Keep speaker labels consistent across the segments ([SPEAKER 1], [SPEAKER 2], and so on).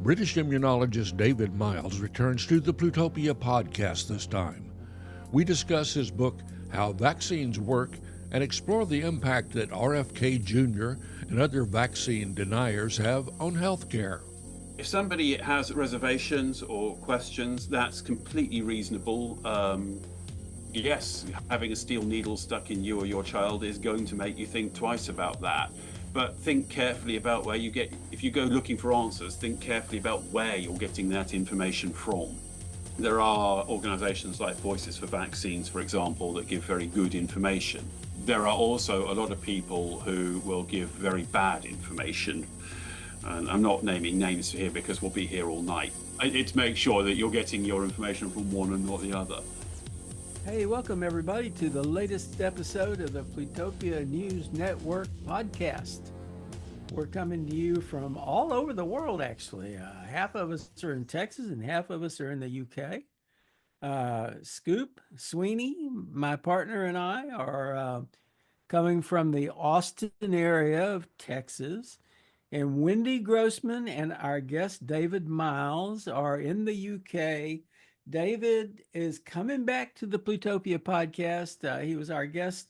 [SPEAKER 1] British immunologist David Miles returns to the Plutopia podcast this time. We discuss his book, How Vaccines Work, and explore the impact that RFK Jr. and other vaccine deniers have on healthcare.
[SPEAKER 2] If somebody has reservations or questions, that's completely reasonable. Yes, having a steel needle stuck in you or your child is going to make you think twice about that. But think carefully about where you get, if you go looking for answers, think carefully about where you're getting that information from. There are organizations like Voices for Vaccines, for example, that give very good information. There are also a lot of people who will give very bad information. And I'm not naming names here because we'll be here all night. It's make sure that you're getting your information from one and not the other.
[SPEAKER 3] Hey, welcome everybody to the latest episode of the Plutopia News Network podcast. We're coming to you from all over the world, actually. Half of us are in Texas and half of us are in the UK. Scoop Sweeney, my partner, and I are coming from the Austin area of Texas. And Wendy Grossman and our guest David Miles are in the UK. David is coming back to the Plutopia podcast. He was our guest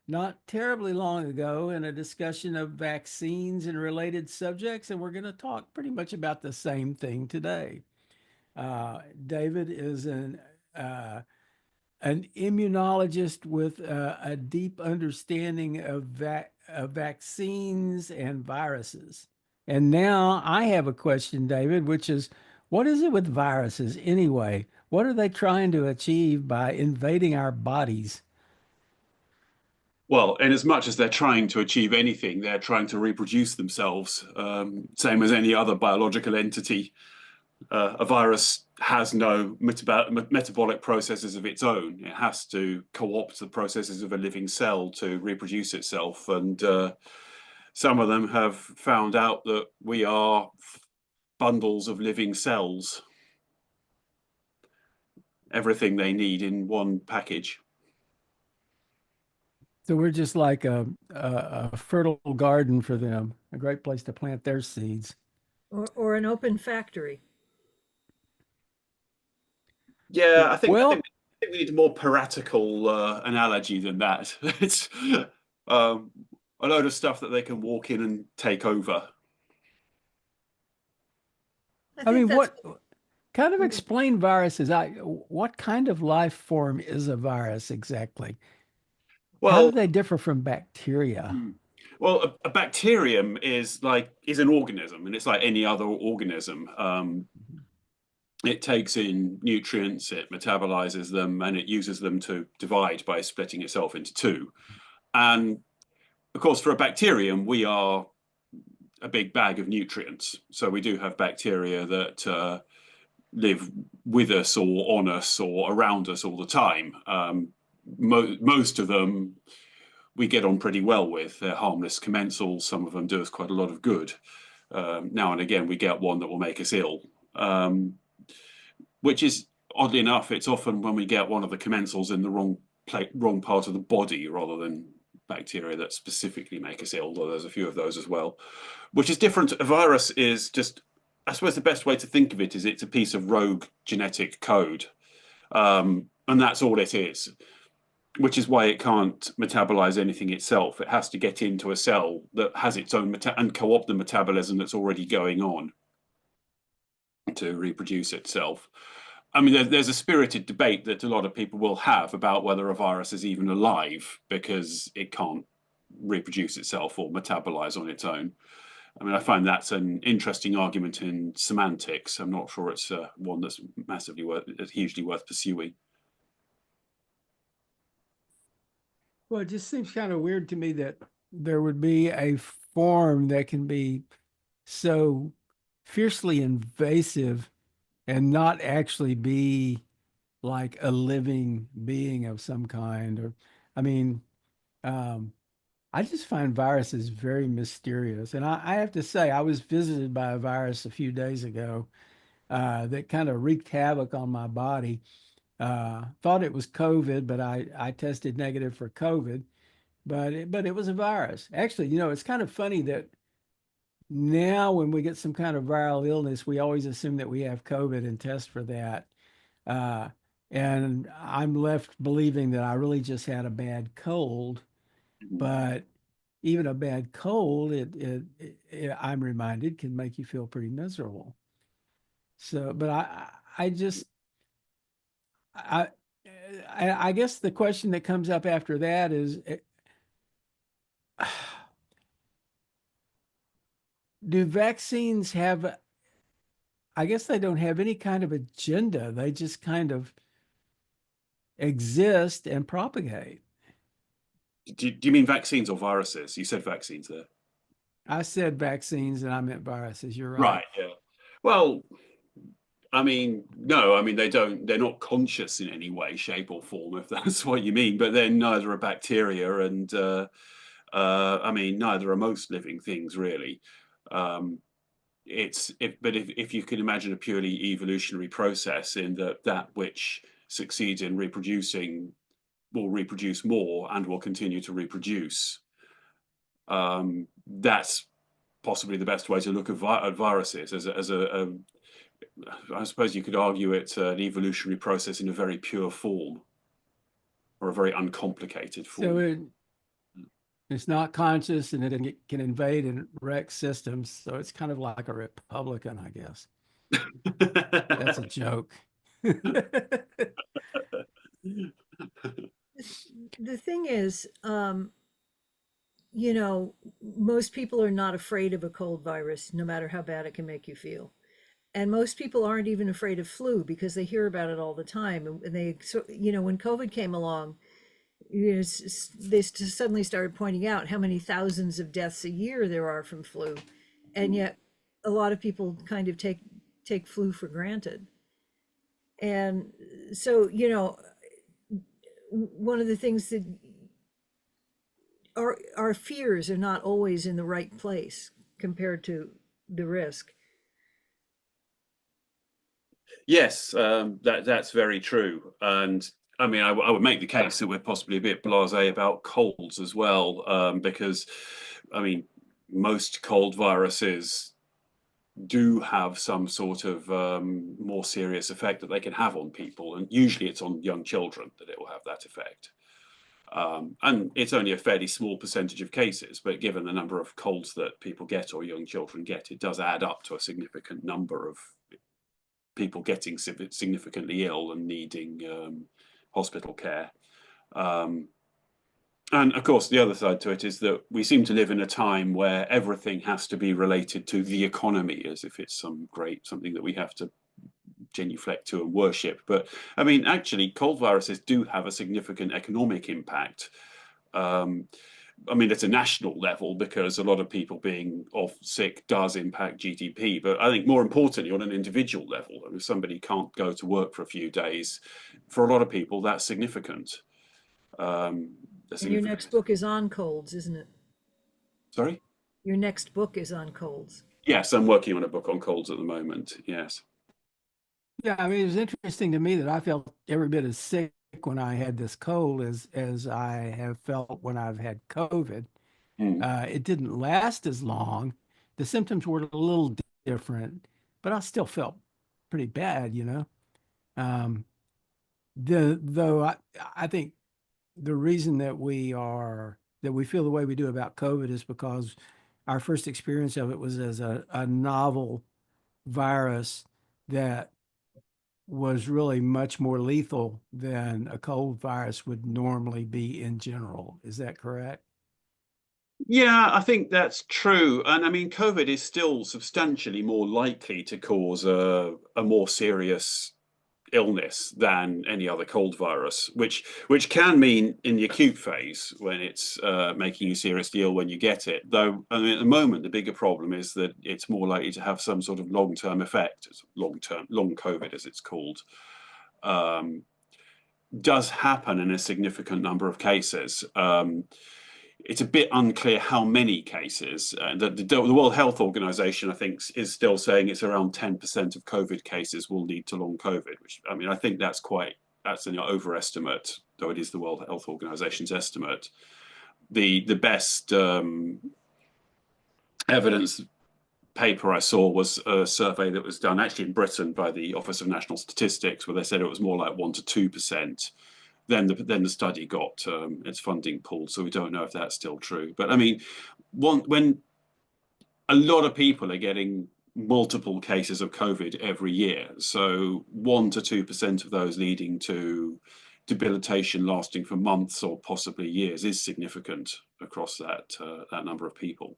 [SPEAKER 3] not terribly long ago in a discussion of vaccines and related subjects, and we're going to talk pretty much about the same thing today. David is an immunologist with a deep understanding of vaccines and viruses. And now I have a question, David, which is, what is it with viruses anyway? What are they trying to achieve by invading our bodies?
[SPEAKER 2] Well, in as much as they're trying to achieve anything, they're trying to reproduce themselves, same as any other biological entity. A virus has no metabolic processes of its own. It has to co-opt the processes of a living cell to reproduce itself. And some of them have found out that we are bundles of living cells. Everything they need in one package.
[SPEAKER 3] So we're just like a fertile garden for them, a great place to plant their seeds.
[SPEAKER 4] Or an open factory.
[SPEAKER 2] Yeah, I think we need a more piratical analogy than that. It's a load of stuff that they can walk in and take over.
[SPEAKER 3] I mean, what kind of explain viruses? What kind of life form is a virus exactly?
[SPEAKER 2] Well,
[SPEAKER 3] how do they differ from bacteria?
[SPEAKER 2] Well, a bacterium is an organism, and it's like any other organism. It takes in nutrients, it metabolizes them, and it uses them to divide by splitting itself into two. And of course, for a bacterium, we are a big bag of nutrients. So we do have bacteria that live with us or on us or around us all the time. Most of them we get on pretty well with. They're harmless commensals. Some of them do us quite a lot of good. Now and again, we get one that will make us ill. Which is, oddly enough, it's often when we get one of the commensals in the wrong part of the body rather than bacteria that specifically make us ill, although there's a few of those as well. Which is different. A virus is just, I suppose the best way to think of it is it's a piece of rogue genetic code. And that's all it is, which is why it can't metabolize anything itself. It has to get into a cell that has its own and co-opt the metabolism that's already going on to reproduce itself. I mean, there's a spirited debate that a lot of people will have about whether a virus is even alive because it can't reproduce itself or metabolize on its own. I mean, I find that's an interesting argument in semantics. I'm not sure it's one that's hugely worth pursuing.
[SPEAKER 3] Well, it just seems kind of weird to me that there would be a form that can be so fiercely invasive and not actually be like a living being of some kind. Or, I mean, I just find viruses very mysterious. And I have to say, I was visited by a virus a few days ago that kind of wreaked havoc on my body. Thought it was COVID, but I tested negative for COVID. But it was a virus. Actually, it's kind of funny that now when we get some kind of viral illness, we always assume that we have COVID and test for that. Uh, and I'm left believing that I really just had a bad cold. But even a bad cold, I'm reminded, can make you feel pretty miserable. So, but I just, I, I guess the question that comes up after that is, do vaccines have, I guess they don't have any kind of agenda. They just kind of exist and propagate.
[SPEAKER 2] Do you mean vaccines or viruses? You said vaccines there.
[SPEAKER 3] I said vaccines and I meant viruses. You're right.
[SPEAKER 2] Right. Yeah. Well, I mean, no, I mean, they're not conscious in any way, shape, or form, if that's what you mean. But then neither are bacteria, and I mean, neither are most living things, really. Um, but if you can imagine a purely evolutionary process in that which succeeds in reproducing will reproduce more and will continue to reproduce, that's possibly the best way to look at viruses as a I suppose you could argue it's an evolutionary process in a very pure form or a very uncomplicated
[SPEAKER 3] So
[SPEAKER 2] form.
[SPEAKER 3] it's not conscious and it can invade and wreck systems. So it's kind of like a Republican, I guess. That's a joke.
[SPEAKER 4] The thing is, you know, most people are not afraid of a cold virus, no matter how bad it can make you feel. And most people aren't even afraid of flu because they hear about it all the time. And they, so, you know, when COVID came along, you know, they suddenly started pointing out how many thousands of deaths a year there are from flu. And yet a lot of people kind of take flu for granted. And so, you know, one of the things that our fears are not always in the right place compared to the risk.
[SPEAKER 2] Yes, that's very true. And I mean, I would make the case that we're possibly a bit blasé about colds as well, because I mean, most cold viruses do have some sort of more serious effect that they can have on people, and usually it's on young children that it will have that effect. And it's only a fairly small percentage of cases, but given the number of colds that people get or young children get, it does add up to a significant number of people getting significantly ill and needing hospital care. And of course, the other side to it is that we seem to live in a time where everything has to be related to the economy, as if it's something that we have to genuflect to and worship. But I mean, actually, cold viruses do have a significant economic impact. I mean, at a national level, because a lot of people being off sick does impact GDP. But I think more importantly, on an individual level, if somebody can't go to work for a few days, for a lot of people, that's significant.
[SPEAKER 4] And your next book is on colds, isn't it?
[SPEAKER 2] Sorry?
[SPEAKER 4] Your next book is on colds.
[SPEAKER 2] Yes, I'm working on a book on colds at the moment. Yes.
[SPEAKER 3] Yeah, I mean, it was interesting to me that I felt every bit as sick when I had this cold as I have felt when I've had COVID.
[SPEAKER 2] Mm.
[SPEAKER 3] It didn't last as long. The symptoms were a little different, but I still felt pretty bad, you know. Um, though I think the reason that we feel the way we do about COVID is because our first experience of it was as a novel virus that was really much more lethal than a cold virus would normally be in general. Is that correct?
[SPEAKER 2] Yeah, I think that's true. And I mean, COVID is still substantially more likely to cause a more serious illness than any other cold virus, which can mean in the acute phase when it's making you seriously ill when you get it. Though I mean, at the moment, the bigger problem is that it's more likely to have some sort of long-term effect, long COVID as it's called. Um, does happen in a significant number of cases. It's a bit unclear how many cases. The World Health Organization, I think, is still saying it's around 10% of COVID cases will lead to long COVID, which I mean, I think that's an overestimate, though it is the World Health Organization's estimate. The best evidence paper I saw was a survey that was done actually in Britain by the Office of National Statistics, where they said it was more like 1 to 2%. Then the study got its funding pulled, so we don't know if that's still true. But I mean, when a lot of people are getting multiple cases of COVID every year, so 1 to 2% of those leading to debilitation lasting for months or possibly years is significant across that number of people.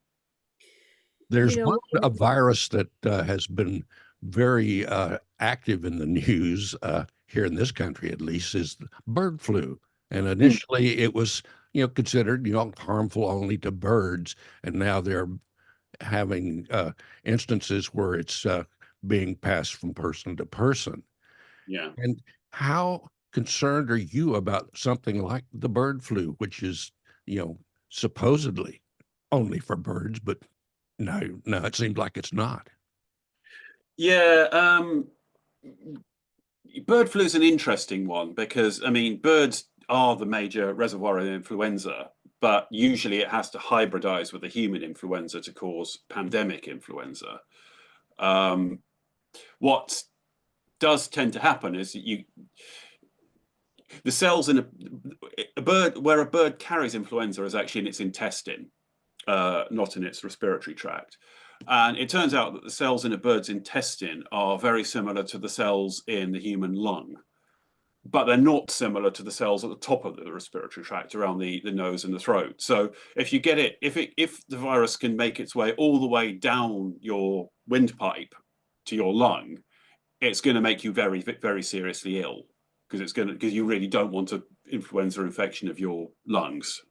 [SPEAKER 4] You
[SPEAKER 1] There's
[SPEAKER 4] know,
[SPEAKER 1] a virus that has been very active in the news here in this country, at least, is bird flu. And initially, it was considered harmful only to birds, and now they're having instances where it's being passed from person to person.
[SPEAKER 2] Yeah.
[SPEAKER 1] And how concerned are you about something like the bird flu, which is supposedly only for birds, but no, it seems like it's not.
[SPEAKER 2] Yeah, bird flu is an interesting one because, I mean, birds are the major reservoir of influenza, but usually it has to hybridize with the human influenza to cause pandemic influenza. What does tend to happen is the cells in a bird, where a bird carries influenza, is actually in its intestine, not in its respiratory tract. And it turns out that the cells in a bird's intestine are very similar to the cells in the human lung, but they're not similar to the cells at the top of the respiratory tract around the nose and the throat. So if you get it, if the virus can make its way all the way down your windpipe to your lung, it's going to make you very, very seriously ill, because you really don't want an influenza infection of your lungs.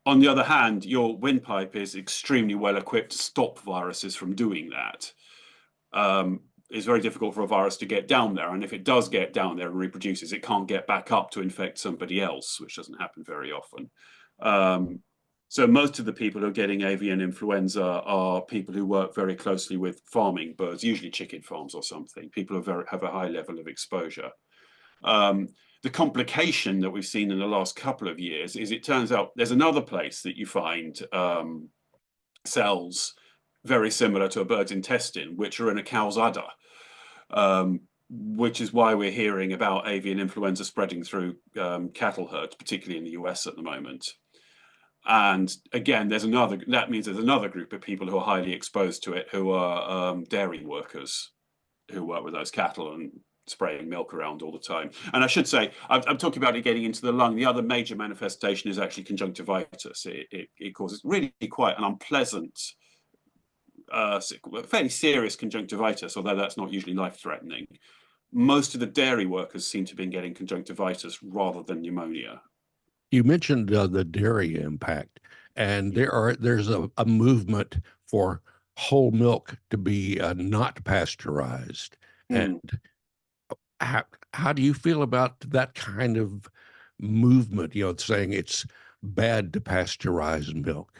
[SPEAKER 2] On the other hand, your windpipe is extremely well equipped to stop viruses from doing that. It's very difficult for a virus to get down there, and if it does get down there and reproduces, it can't get back up to infect somebody else, which doesn't happen very often. So most of the people who are getting avian influenza are people who work very closely with farming birds, usually chicken farms or something, people who have a high level of exposure. The complication that we've seen in the last couple of years is it turns out there's another place that you find cells very similar to a bird's intestine, which are in a cow's udder, which is why we're hearing about avian influenza spreading through cattle herds, particularly in the US at the moment. And again, that means there's another group of people who are highly exposed to it, who are dairy workers who work with those cattle and spraying milk around all the time. And I should say, I'm talking about it getting into the lung. The other major manifestation is actually conjunctivitis. It causes really quite an unpleasant, fairly serious conjunctivitis, although that's not usually life-threatening. Most of the dairy workers seem to be getting conjunctivitis rather than pneumonia.
[SPEAKER 1] You mentioned the dairy impact, and there's a movement for whole milk to be not pasteurized. And how do you feel about that kind of movement? Saying it's bad to pasteurize milk.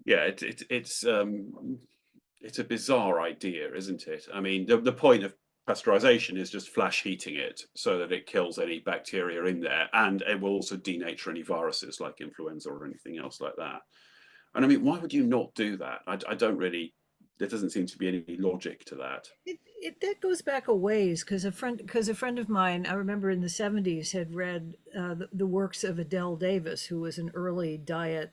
[SPEAKER 2] Yeah, it's a bizarre idea, isn't it? I mean, the point of pasteurization is just flash heating it so that it kills any bacteria in there, and it will also denature any viruses like influenza or anything else like that. And I mean, why would you not do that? I don't really. There doesn't seem to be any logic to that.
[SPEAKER 4] That goes back a ways because a friend of mine, I remember in the 70s, had read the works of Adele Davis, who was an early diet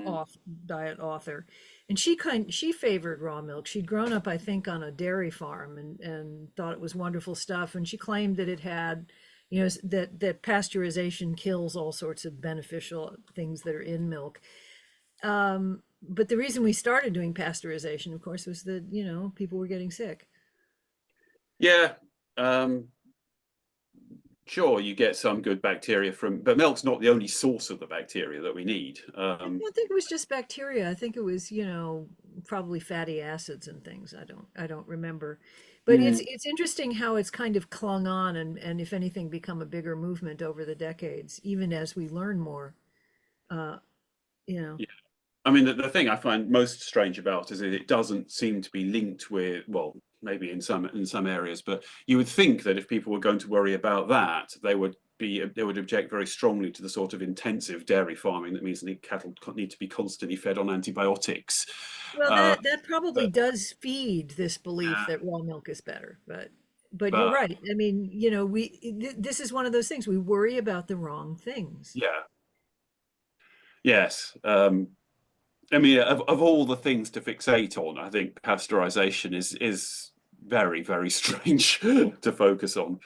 [SPEAKER 4] author, and she favored raw milk. She'd grown up, I think, on a dairy farm and thought it was wonderful stuff. And she claimed that it had, that pasteurization kills all sorts of beneficial things that are in milk. But the reason we started doing pasteurization, of course, was that, people were getting sick.
[SPEAKER 2] Yeah, sure, you get some good bacteria but milk's not the only source of the bacteria that we need.
[SPEAKER 4] I don't think it was just bacteria. I think it was, probably fatty acids and things. I don't remember. But it's interesting how it's kind of clung on and if anything become a bigger movement over the decades, even as we learn more. Yeah.
[SPEAKER 2] I mean, the thing I find most strange about is that it doesn't seem to be linked with, well, maybe in some areas, but you would think that if people were going to worry about that, they would would object very strongly to the sort of intensive dairy farming that means that cattle need to be constantly fed on antibiotics.
[SPEAKER 4] Well, that probably
[SPEAKER 2] But
[SPEAKER 4] does feed this belief
[SPEAKER 2] yeah,
[SPEAKER 4] that raw milk is better, but you're
[SPEAKER 2] but
[SPEAKER 4] right. I mean, you know, this is one of those things we worry about the wrong things.
[SPEAKER 2] yeah, yes. I mean, of all the things to fixate on, I think pasteurization is very, very strange to focus on.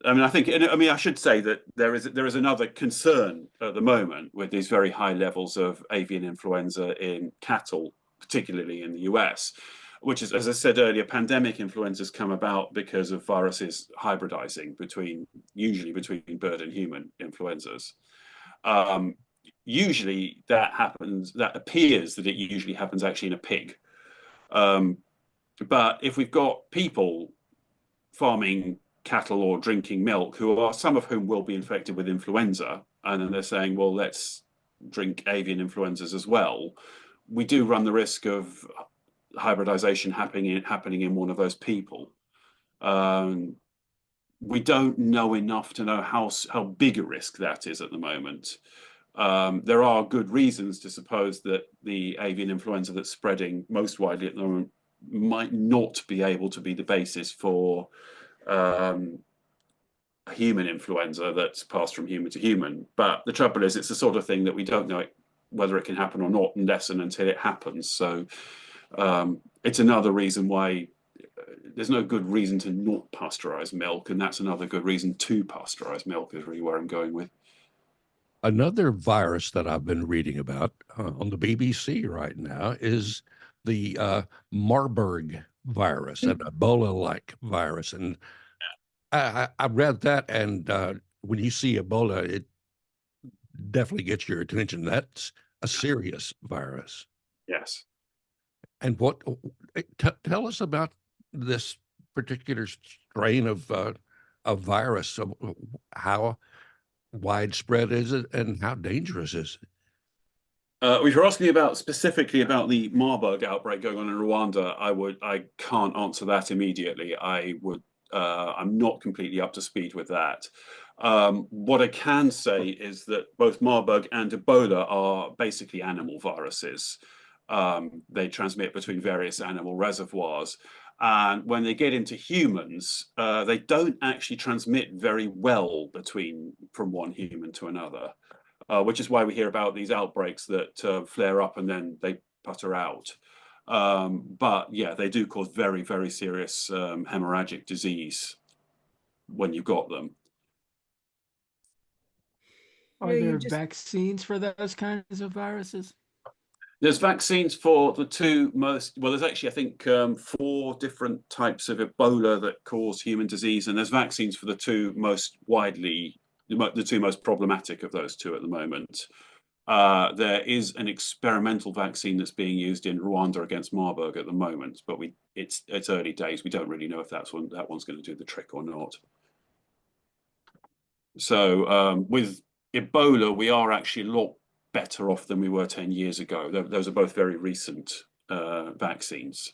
[SPEAKER 2] I mean, I should say that there is another concern at the moment with these very high levels of avian influenza in cattle, particularly in the US, which is, as I said earlier, pandemic influenzas come about because of viruses hybridizing usually between bird and human influenzas. Um, Usually that appears that it usually happens actually in a pig. Um, but if we've got people farming cattle or drinking milk, some of whom will be infected with influenza, and then they're saying, well, let's drink avian influenzas as well, we do run the risk of hybridization happening in one of those people. We don't know enough to know how big a risk that is at the moment. There are good reasons to suppose that the avian influenza that's spreading most widely at the moment might not be able to be the basis for human influenza that's passed from human to human. But the trouble is, it's the sort of thing that we don't know whether it can happen or not unless and until it happens. So it's another reason why there's no good reason to not pasteurize milk, and that's another good reason to pasteurize milk, is really where I'm going with.
[SPEAKER 1] Another virus that I've been reading about on the BBC right now is the Marburg virus, an Ebola-like virus. And I read that, and when you see Ebola, it definitely gets your attention. That's a serious virus.
[SPEAKER 2] Yes.
[SPEAKER 1] And tell us about this particular strain of virus. How widespread is it, and how dangerous is it?
[SPEAKER 2] If you're asking me specifically about the Marburg outbreak going on in Rwanda, I can't answer that immediately. I'm not completely up to speed with that. What I can say is that both Marburg and Ebola are basically animal viruses. They transmit between various animal reservoirs. And when they get into humans, they don't actually transmit very well from one human to another, which is why we hear about these outbreaks that flare up and then they putter out. But yeah, they do cause very, very serious hemorrhagic disease when you've got them.
[SPEAKER 3] Are
[SPEAKER 4] You know, you
[SPEAKER 3] there
[SPEAKER 4] just
[SPEAKER 3] vaccines for those kinds of viruses?
[SPEAKER 2] There's vaccines for the two most, well, there's actually, I think, 4 different types of Ebola that cause human disease, and there's vaccines for the two most problematic of those two at the moment. There is an experimental vaccine that's being used in Rwanda against Marburg at the moment, but it's early days. We don't really know if that one's going to do the trick or not. So with Ebola, we are actually a lot better off than we were 10 years ago. Those are both very recent vaccines.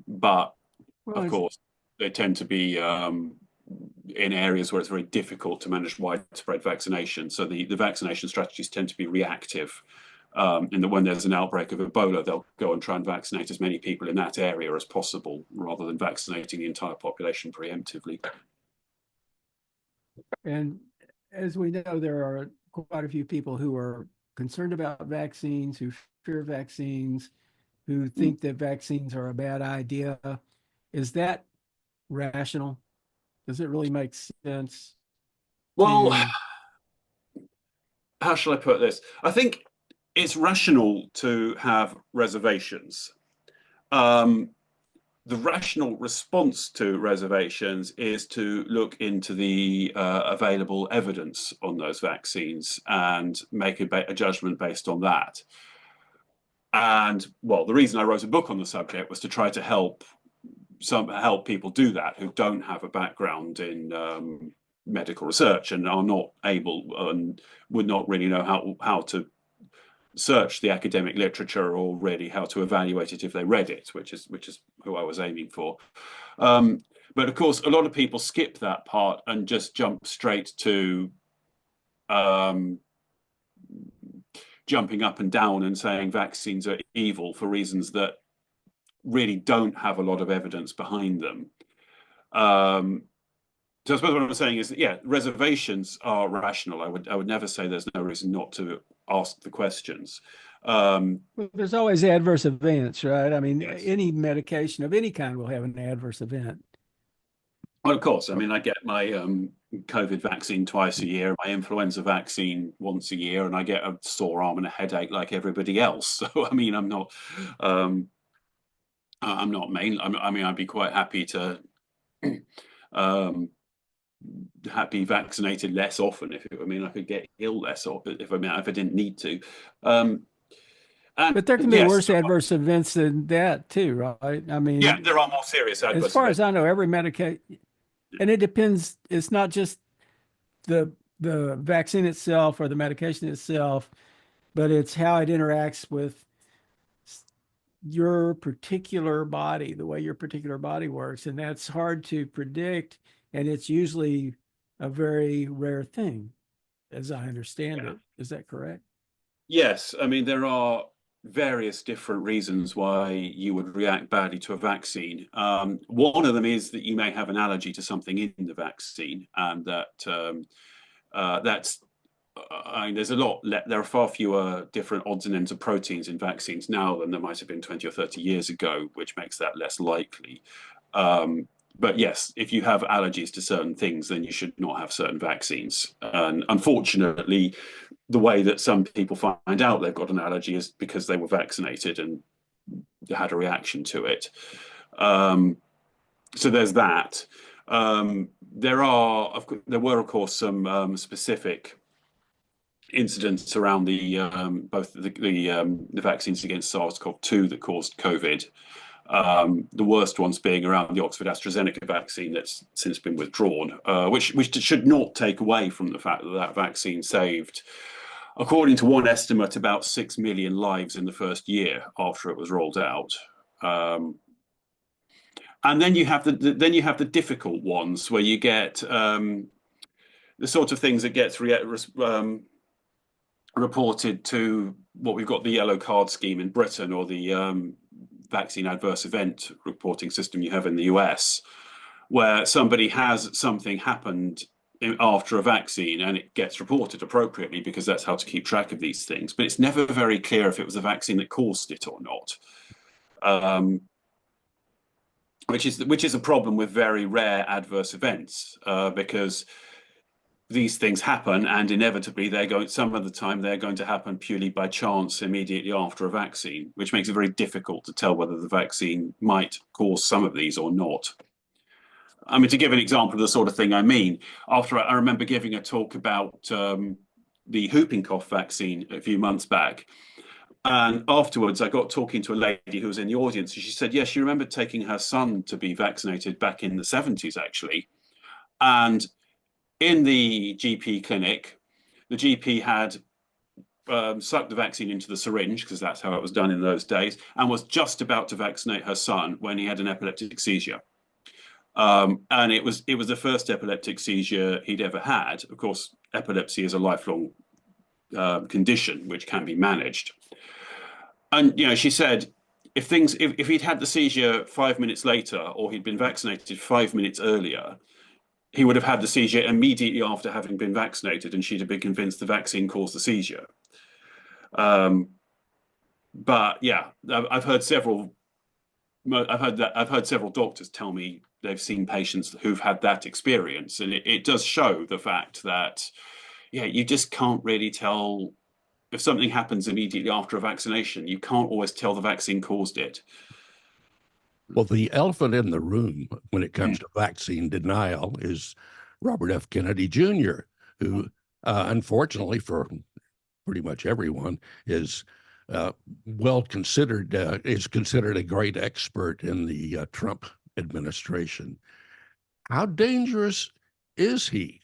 [SPEAKER 2] But
[SPEAKER 3] Well,
[SPEAKER 2] of course, they tend to be in areas where it's very difficult to manage widespread vaccination. So the vaccination strategies tend to be reactive. In that when there's an outbreak of Ebola, they'll go and try and vaccinate as many people in that area as possible, rather than vaccinating the entire population preemptively.
[SPEAKER 3] and as we know, there are quite a few people who are concerned about vaccines, who fear vaccines, who think that vaccines are a bad idea. Is that rational? Does it really make sense
[SPEAKER 2] Well,
[SPEAKER 3] to?
[SPEAKER 2] how shall I put this? I think it's rational to have reservations. The rational response to reservations is to look into the available evidence on those vaccines and make a judgment based on that. And well, the reason I wrote a book on the subject was to try to help people do that who don't have a background in medical research and are not able and would not really know how to search the academic literature or really how to evaluate it if they read it, which is who I was aiming for. But But of course, a lot of people skip that part and just jump straight to jumping up and down and saying vaccines are evil for reasons that really don't have a lot of evidence behind them. So I suppose what I'm saying is that, yeah, reservations are rational. I would never say there's no reason not to ask the questions.
[SPEAKER 3] Well, there's always adverse events, right? I mean,
[SPEAKER 2] Yes.
[SPEAKER 3] any medication of any kind will have an adverse event.
[SPEAKER 2] Well, of course. I mean, I get my COVID vaccine twice a year, my influenza vaccine once a year, and I get a sore arm and a headache like everybody else. So, I mean, I'm not main. I mean, I'd be quite happy to be vaccinated less often I mean, I could get ill less often if I didn't need to.
[SPEAKER 3] But there can be
[SPEAKER 2] yes,
[SPEAKER 3] worse adverse events than that too, right? I mean,
[SPEAKER 2] yeah, there are more serious adverse
[SPEAKER 3] as far
[SPEAKER 2] events.
[SPEAKER 3] as I know, every medication, and it depends. It's not just the vaccine itself or the medication itself, but it's how it interacts with your particular body, the way your particular body works, and that's hard to predict, and it's usually a very rare thing, as I understand
[SPEAKER 2] Yeah.
[SPEAKER 3] it. Is that correct?
[SPEAKER 2] Yes, I mean, there are various different reasons why you would react badly to a vaccine. One of them is that you may have an allergy to something in the vaccine, and that's. I mean, there are far fewer different odds and ends of proteins in vaccines now than there might have been 20 or 30 years ago, which makes that less likely. But yes, if you have allergies to certain things, then you should not have certain vaccines. And unfortunately, the way that some people find out they've got an allergy is because they were vaccinated and had a reaction to it. So there's that. There were, of course, some specific incidents around both the vaccines against SARS-CoV-2 that caused COVID. The worst ones being around the Oxford AstraZeneca vaccine that's since been withdrawn, which should not take away from the fact that that vaccine saved, according to one estimate, about 6 million lives in the first year after it was rolled out. And then you have the difficult ones where you get the sort of things that gets reported to what we've got, the yellow card scheme in Britain, or the vaccine adverse event reporting system you have in the US, where somebody has something happened after a vaccine and it gets reported appropriately because that's how to keep track of these things. But it's never very clear if it was a vaccine that caused it or not, which is a problem with very rare adverse events, because these things happen, and inevitably some of the time they're going to happen purely by chance immediately after a vaccine, which makes it very difficult to tell whether the vaccine might cause some of these or not. I mean, to give an example of the sort of thing I mean, I remember giving a talk about the whooping cough vaccine a few months back. And afterwards, I got talking to a lady who was in the audience, and she said, yes, she remembered taking her son to be vaccinated back in the 70s, actually. And in the GP clinic, the GP had sucked the vaccine into the syringe, because that's how it was done in those days, and was just about to vaccinate her son when he had an epileptic seizure. And it was the first epileptic seizure he'd ever had. Of course, epilepsy is a lifelong condition which can be managed. And she said, if he'd had the seizure 5 minutes later, or he'd been vaccinated 5 minutes earlier, he would have had the seizure immediately after having been vaccinated, and she'd have been convinced the vaccine caused the seizure. But yeah, I've heard several doctors tell me they've seen patients who've had that experience, and it does show the fact that, yeah, you just can't really tell if something happens immediately after a vaccination. You can't always tell the vaccine caused it.
[SPEAKER 1] Well, the elephant in the room when it comes to vaccine denial is Robert F. Kennedy Jr., who, unfortunately for pretty much everyone, is considered a great expert in the Trump administration. How dangerous is he?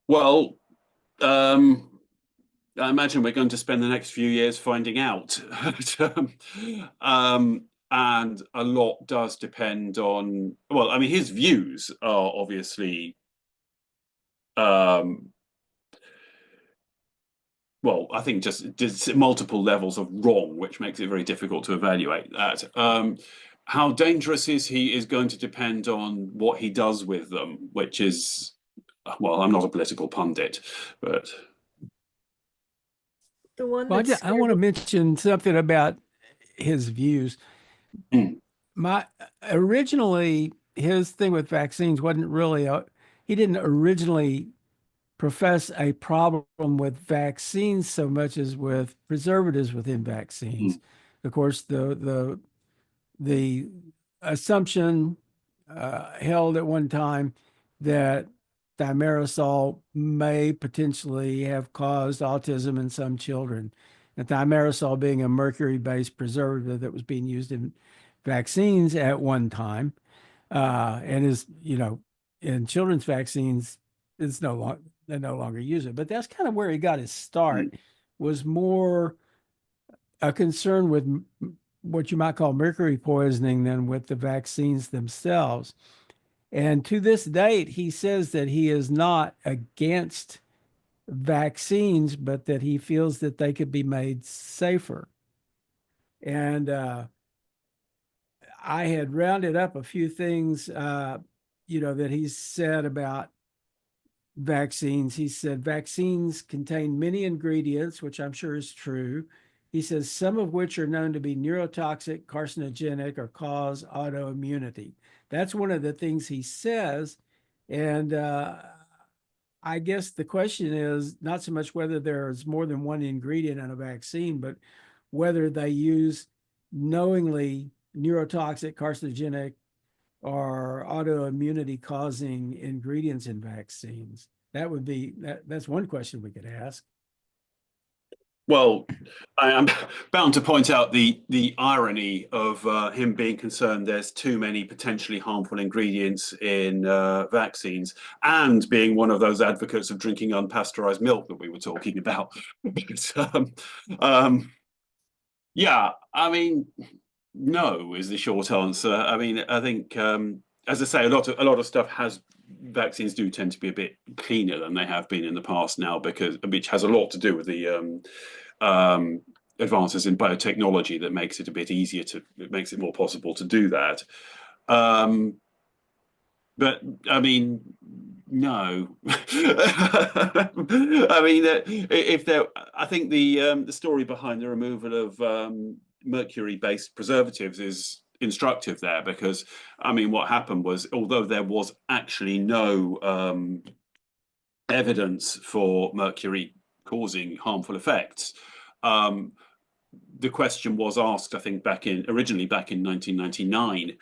[SPEAKER 2] Well, I imagine we're going to spend the next few years finding out. and a lot does depend on, well, I mean, his views are obviously, well, I think just multiple levels of wrong, which makes it very difficult to evaluate that. How dangerous is he is going to depend on what he does with them, which is, well, I'm not a political pundit, but
[SPEAKER 4] The one
[SPEAKER 3] Well,
[SPEAKER 4] that's
[SPEAKER 3] I want to mention something about his views.
[SPEAKER 2] mm,
[SPEAKER 3] My originally his thing with vaccines wasn't really he didn't originally profess a problem with vaccines so much as with preservatives within vaccines.
[SPEAKER 2] mm,
[SPEAKER 3] Of course, the assumption held at one time that thimerosal may potentially have caused autism in some children. And thimerosal being a mercury-based preservative that was being used in vaccines at one time, and is, in children's vaccines, it's no longer they no longer use it. But that's kind of where he got his
[SPEAKER 2] mm.
[SPEAKER 3] start, was more a concern with what you might call mercury poisoning than with the vaccines themselves. And to this date, he says that he is not against vaccines, but that he feels that they could be made safer. And I had rounded up a few things, that he's said about vaccines. He said vaccines contain many ingredients, which I'm sure is true. He says some of which are known to be neurotoxic, carcinogenic, or cause autoimmunity. That's one of the things he says. And I guess the question is not so much whether there's more than one ingredient in a vaccine, but whether they use knowingly neurotoxic, carcinogenic, or autoimmunity causing ingredients in vaccines. That's one question we could ask.
[SPEAKER 2] Well, I am bound to point out the irony of him being concerned there's too many potentially harmful ingredients in vaccines, and being one of those advocates of drinking unpasteurized milk that we were talking about. But, yeah, I mean, no is the short answer. I mean, I think, as I say, a lot of stuff vaccines do tend to be a bit cleaner than they have been in the past now, which has a lot to do with the advances in biotechnology that makes it a bit easier it makes it more possible to do that. But I mean, no. I mean, I think the story behind the removal of mercury-based preservatives is instructive there, because I mean, what happened was, although there was actually no evidence for mercury causing harmful effects, the question was asked, I think, originally back in 1999.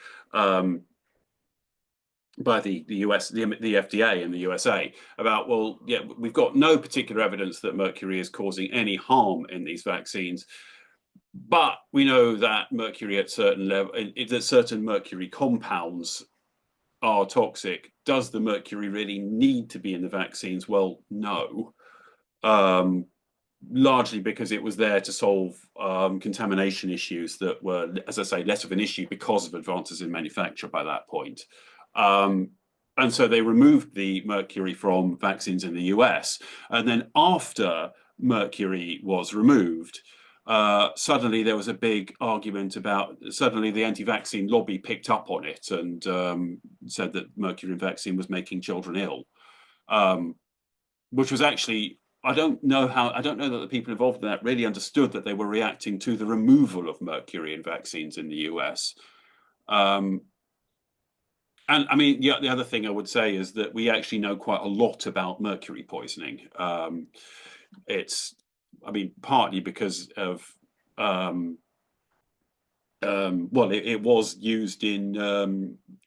[SPEAKER 2] By the US, the FDA in the USA, about, well, yeah, we've got no particular evidence that mercury is causing any harm in these vaccines, but we know that mercury at certain level, that certain mercury compounds are toxic. Does the mercury really need to be in the vaccines? Well, no. Largely because it was there to solve contamination issues that were, as I say, less of an issue because of advances in manufacture by that point. And so they removed the mercury from vaccines in the US. And then after mercury was removed, suddenly there was a big argument suddenly the anti-vaccine lobby picked up on it and said that mercury in vaccine was making children ill, which was actually, I don't know that the people involved in that really understood that they were reacting to the removal of mercury in vaccines in the US. And I mean, the other thing I would say is that we actually know quite a lot about mercury poisoning. It's, I mean, partly because of, well, it was used in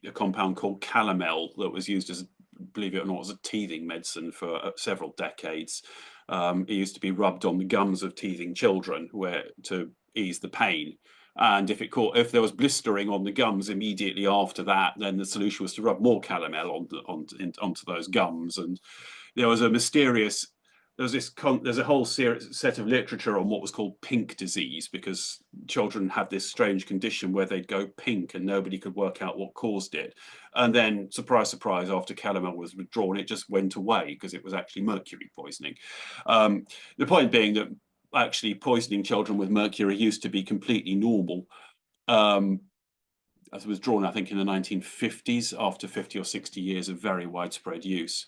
[SPEAKER 2] a compound called calomel that was used as, believe it or not, as a teething medicine for several decades. It used to be rubbed on the gums of teething children to ease the pain. And if there was blistering on the gums immediately after that, then the solution was to rub more calomel onto those gums. And there was a mysterious there's a whole set of literature on what was called pink disease, because children had this strange condition where they'd go pink and nobody could work out what caused it. And then, surprise, surprise, after calomel was withdrawn, it just went away because it was actually mercury poisoning. The point being that actually poisoning children with mercury used to be completely normal. As it was drawn, I think, in the 1950s, after 50 or 60 years of very widespread use.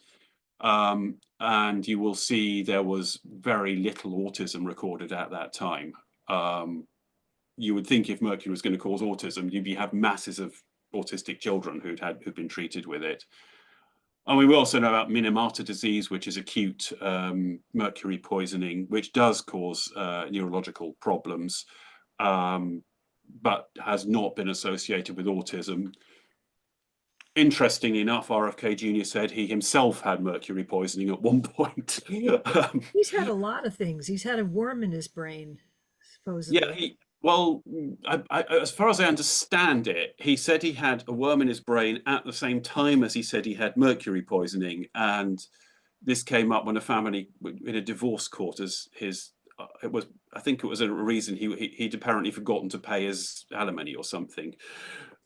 [SPEAKER 2] And you will see there was very little autism recorded at that time. You would think if mercury was going to cause autism, you'd have masses of autistic children who'd been treated with it. And we also know about Minamata disease, which is acute mercury poisoning, which does cause neurological problems, but has not been associated with autism. Interestingly enough, RFK Jr. said he himself had mercury poisoning at one point.
[SPEAKER 4] He's had a lot of things. He's had a worm in his brain, supposedly.
[SPEAKER 2] Yeah, as far as I understand it, he said he had a worm in his brain at the same time as he said he had mercury poisoning, and this came up when a family in a divorce court as his. I think it was a reason he'd apparently forgotten to pay his alimony or something.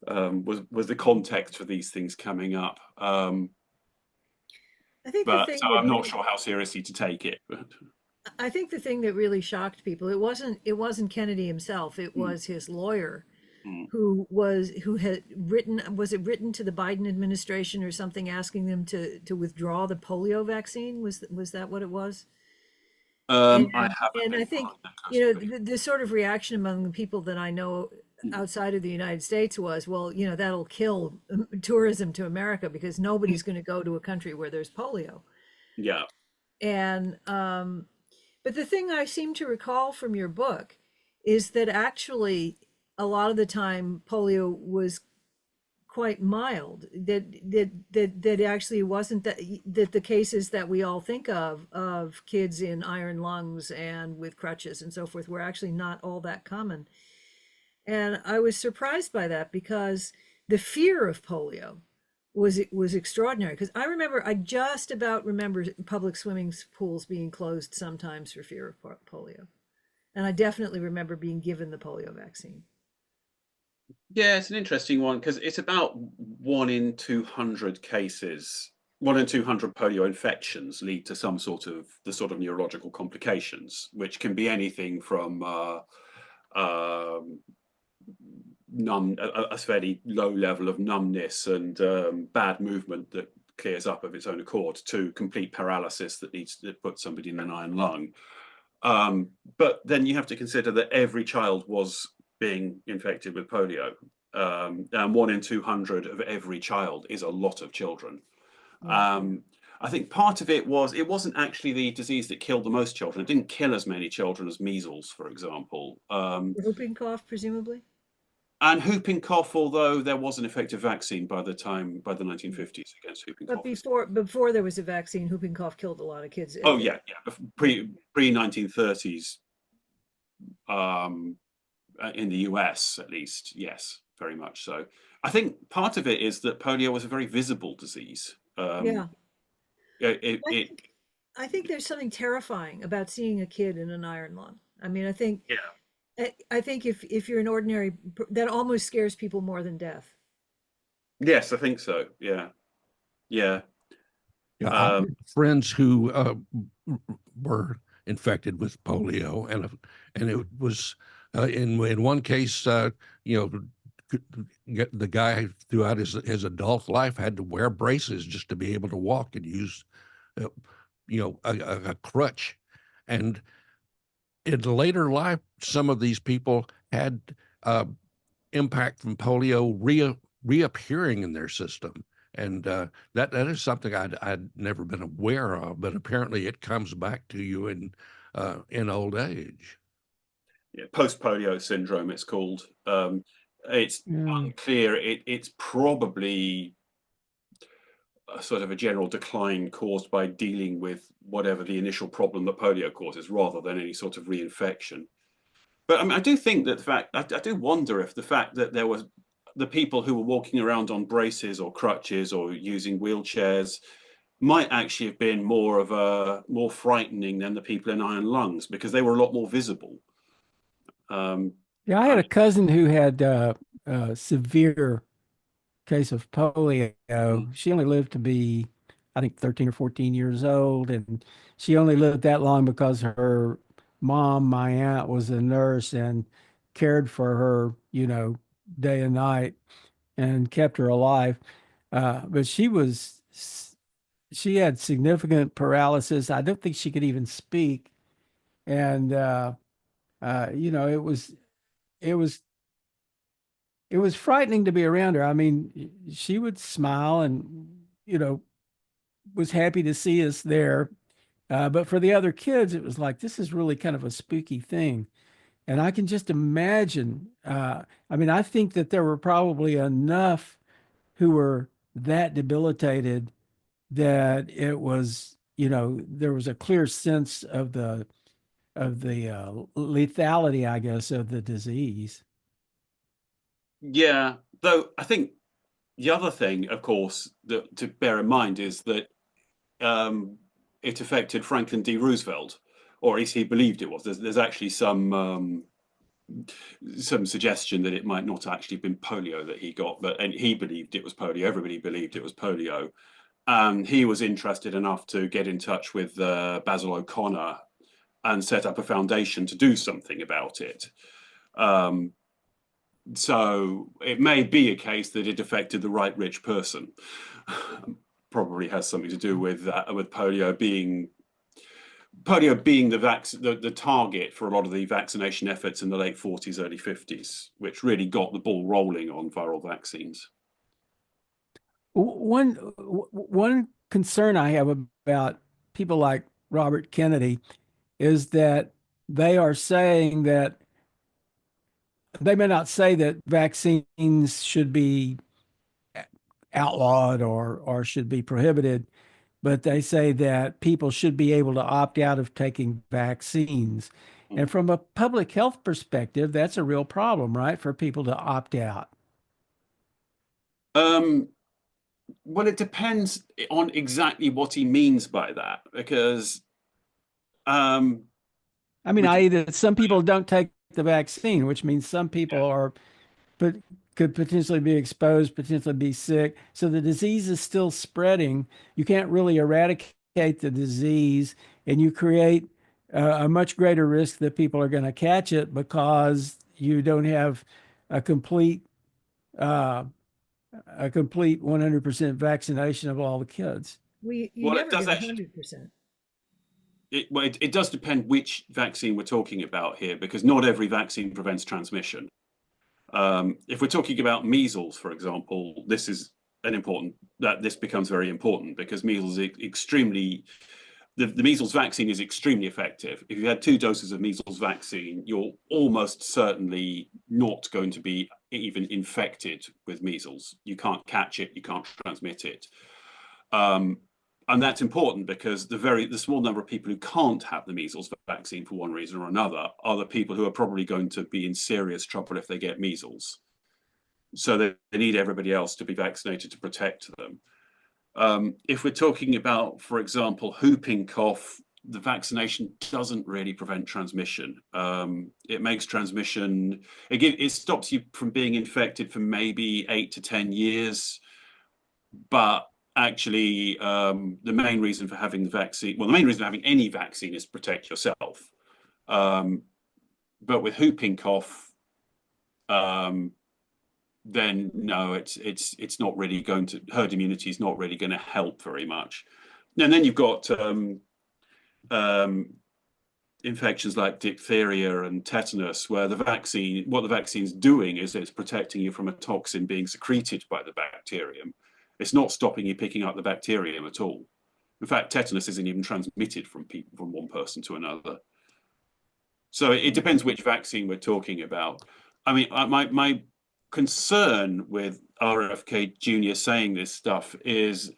[SPEAKER 2] Was the context for these things coming up.
[SPEAKER 4] I think the
[SPEAKER 2] But
[SPEAKER 4] thing
[SPEAKER 2] so
[SPEAKER 4] that
[SPEAKER 2] I'm not
[SPEAKER 4] really,
[SPEAKER 2] sure how seriously to take it.
[SPEAKER 4] I think the thing that really shocked people, it wasn't Kennedy himself, it was his lawyer
[SPEAKER 2] Mm.
[SPEAKER 4] who had written, was it written to the Biden administration or something, asking them to withdraw the polio vaccine? Was that what it was? And
[SPEAKER 2] I haven't
[SPEAKER 4] and
[SPEAKER 2] been
[SPEAKER 4] I think,
[SPEAKER 2] following that closely.
[SPEAKER 4] the sort of reaction among the people that I know
[SPEAKER 2] Mm.
[SPEAKER 4] outside of the United States was, well, that'll kill tourism to America because nobody's going to go to a country where there's polio.
[SPEAKER 2] Yeah.
[SPEAKER 4] And but the thing I seem to recall from your book is that actually a lot of the time polio was quite mild. That actually wasn't that the cases that we all think of kids in iron lungs and with crutches and so forth were actually not all that common. And I was surprised by that because the fear of polio was extraordinary. Because I just about remember public swimming pools being closed sometimes for fear of polio, and I definitely remember being given the polio vaccine.
[SPEAKER 2] Yeah, it's an interesting one because it's about 1 in 200 cases, 1 in 200 polio infections lead to some sort of neurological complications, which can be anything from um, a fairly low level of numbness and bad movement that clears up of its own accord to complete paralysis that needs to put somebody in an iron lung. But then you have to consider that every child was being infected with polio. And 1 in 200 of every child is a lot of children.
[SPEAKER 4] Yeah.
[SPEAKER 2] I think part of it wasn't actually the disease that killed the most children. It didn't kill as many children as measles, for example.
[SPEAKER 4] Whooping cough, presumably.
[SPEAKER 2] And whooping cough, although there was an effective vaccine by the 1950s against whooping
[SPEAKER 4] But
[SPEAKER 2] cough.
[SPEAKER 4] before there was a vaccine, whooping cough killed a lot of kids.
[SPEAKER 2] Oh yeah, yeah. Pre 1930s, in the US at least, yes, very much so. I think part of it is that polio was a very visible disease.
[SPEAKER 4] Yeah.
[SPEAKER 2] It,
[SPEAKER 4] I
[SPEAKER 2] it
[SPEAKER 4] think I think there's something terrifying about seeing a kid in an iron lung. I mean, I think
[SPEAKER 2] yeah.
[SPEAKER 4] I think if you're an ordinary, that almost scares people more than death.
[SPEAKER 2] Yes, I think so. Yeah, yeah.
[SPEAKER 1] Yeah, I
[SPEAKER 2] Um,
[SPEAKER 1] have friends who were infected with polio, and it was in one case, you know, the guy throughout his adult life had to wear braces just to be able to walk and use, uh, a crutch, and in later life, some of these people had uh, impact from polio reappearing in their system. And that is something I'd never been aware of, but apparently it comes back to you in old age.
[SPEAKER 2] yeah, post-polio syndrome, it's called. It's
[SPEAKER 3] Yeah.
[SPEAKER 2] unclear. It's probably a sort of a general decline caused by dealing with whatever the initial problem that polio causes, rather than any sort of reinfection. But I mean, I do think that I do wonder if the fact that there was the people who were walking around on braces or crutches or using wheelchairs, might actually have been more frightening than the people in iron lungs, because they were a lot more visible.
[SPEAKER 3] Yeah, I had a cousin who had a severe case of polio. She only lived to be, I think, 13 or 14 years old. And she only lived that long because her mom, my aunt, was a nurse and cared for her, day and night and kept her alive. But she had significant paralysis. I don't think she could even speak. And, it was it was frightening to be around her. I mean, she would smile and, was happy to see us there. But for the other kids, it was like, this is really kind of a spooky thing. And I can just imagine. I mean, I think that there were probably enough who were that debilitated that it was, there was a clear sense of the lethality, I guess, of the disease.
[SPEAKER 2] Yeah, though I think the other thing, of course, that to bear in mind is that um, it affected Franklin D. Roosevelt, or at least he believed it was. There's actually some suggestion that it might not actually have been polio that he got, and he believed it was polio. Everybody believed it was polio. And he was interested enough to get in touch with Basil O'Connor and set up a foundation to do something about it. So it may be a case that it affected the right rich person. Probably has something to do with polio being the target for a lot of the vaccination efforts in the late 40s, early 50s, which really got the ball rolling on viral vaccines.
[SPEAKER 3] One concern I have about people like Robert Kennedy is that they are saying that they may not say that vaccines should be outlawed or should be prohibited, but they say that people should be able to opt out of taking vaccines. And from a public health perspective, that's a real problem, right? For people to opt out.
[SPEAKER 2] Well, it depends on exactly what he means by that, because um,
[SPEAKER 3] I mean,
[SPEAKER 2] we
[SPEAKER 3] i.e., that some people don't take the vaccine, which means some people are but could potentially be exposed, potentially be sick. So the disease is still spreading. You can't really eradicate the disease, and you create a much greater risk that people are going to catch it because you don't have a complete uh, 100% vaccination of all the kids.
[SPEAKER 4] You
[SPEAKER 2] well, it
[SPEAKER 4] never
[SPEAKER 2] does
[SPEAKER 4] get
[SPEAKER 2] actually.
[SPEAKER 4] 100%.
[SPEAKER 2] It does depend which vaccine we're talking about here, because not every vaccine prevents transmission. If we're talking about measles, for example, this becomes very important, because measles is extremely the measles vaccine is extremely effective. If you had 2 doses of measles vaccine, you're almost certainly not going to be even infected with measles. You can't catch it, you can't transmit it. And that's important, because the small number of people who can't have the measles vaccine for one reason or another are the people who are probably going to be in serious trouble if they get measles. So they need everybody else to be vaccinated to protect them. If we're talking about, for example, whooping cough, the vaccination doesn't really prevent transmission. It makes transmission, it stops you from being infected for maybe 8 to 10 years. But actually, the main reason for having the vaccine, well, the main reason for having any vaccine is to protect yourself. But with whooping cough, then no, it's not really going to, herd immunity is not really going to help very much. And then you've got infections like diphtheria and tetanus, where what the vaccine's doing is it's protecting you from a toxin being secreted by the bacterium. It's not stopping you picking up the bacterium at all. In fact, tetanus isn't even transmitted from one person to another. So it depends which vaccine we're talking about. I mean, my concern with RFK Jr. saying this stuff is,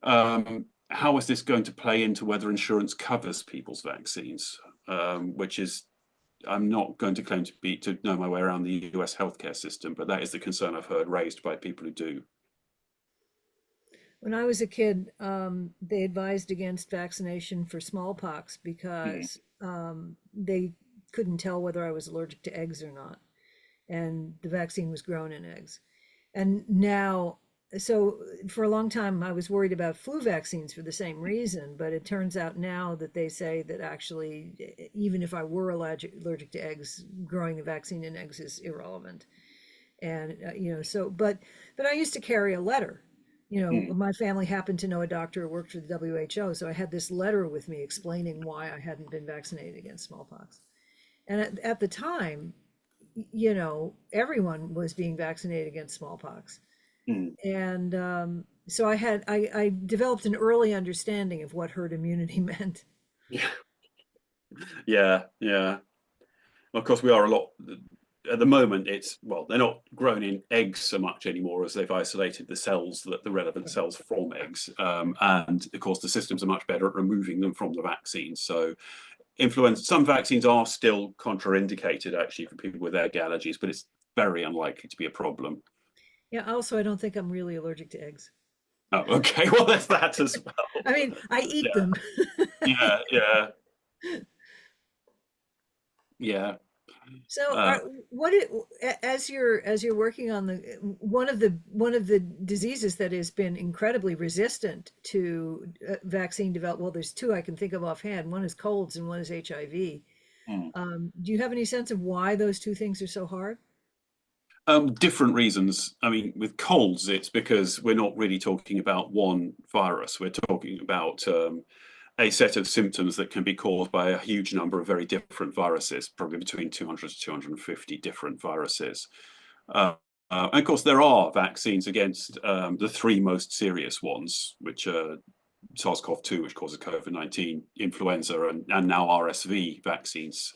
[SPEAKER 2] how is this going to play into whether insurance covers people's vaccines? Which is, I'm not going to claim to know my way around the US healthcare system, but that is the concern I've heard raised by people who do.
[SPEAKER 4] When I was a kid, they advised against vaccination for smallpox
[SPEAKER 2] Mm.
[SPEAKER 4] because they couldn't tell whether I was allergic to eggs or not. And the vaccine was grown in eggs. And now, so for a long time, I was worried about flu vaccines for the same reason. But it turns out now that they say that actually, even if I were allergic to eggs, growing a vaccine in eggs is irrelevant. And but I used to carry a letter.
[SPEAKER 2] Mm.
[SPEAKER 4] My family happened to know a doctor who worked for the WHO, so I had this letter with me explaining why I hadn't been vaccinated against smallpox. And at the time, everyone was being vaccinated against smallpox.
[SPEAKER 2] Mm.
[SPEAKER 4] And so I developed an early understanding of what herd immunity meant.
[SPEAKER 2] Yeah, yeah, yeah. Of course, we are a lot. At the moment, well, they're not grown in eggs so much anymore as they've isolated the cells, the relevant cells from eggs. And of course, the systems are much better at removing them from the vaccines. So influenza, some vaccines are still contraindicated actually for people with egg allergies, but it's very unlikely to be a problem.
[SPEAKER 4] Yeah, also, I don't think I'm really allergic to eggs.
[SPEAKER 2] Oh, okay. Well, there's that as well.
[SPEAKER 4] I mean, I eat
[SPEAKER 2] Yeah,
[SPEAKER 4] them.
[SPEAKER 2] yeah, yeah, yeah.
[SPEAKER 4] So,
[SPEAKER 2] Uh,
[SPEAKER 4] as you're working on the one of the diseases that has been incredibly resistant to vaccine development. Well, there's two I can think of offhand. One is colds, and one is HIV.
[SPEAKER 2] hmm.
[SPEAKER 4] Do you have any sense of why those two things are so hard?
[SPEAKER 2] Different reasons. I mean, with colds, it's because we're not really talking about one virus. We're talking about a set of symptoms that can be caused by a huge number of very different viruses, probably between 200 to 250 different viruses. And of course, there are vaccines against the three most serious ones, which are SARS-CoV-2, which causes COVID-19, influenza, and now RSV vaccines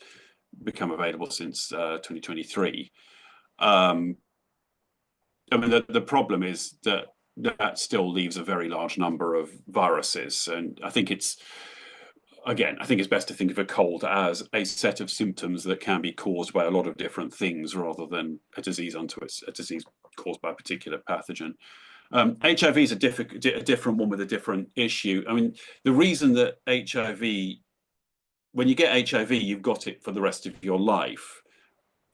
[SPEAKER 2] become available since 2023. I mean, the problem is that that still leaves a very large number of viruses. And I think it's best to think of a cold as a set of symptoms that can be caused by a lot of different things rather than a disease a disease caused by a particular pathogen. HIV is a different one with a different issue. I mean, the reason that when you get HIV, you've got it for the rest of your life.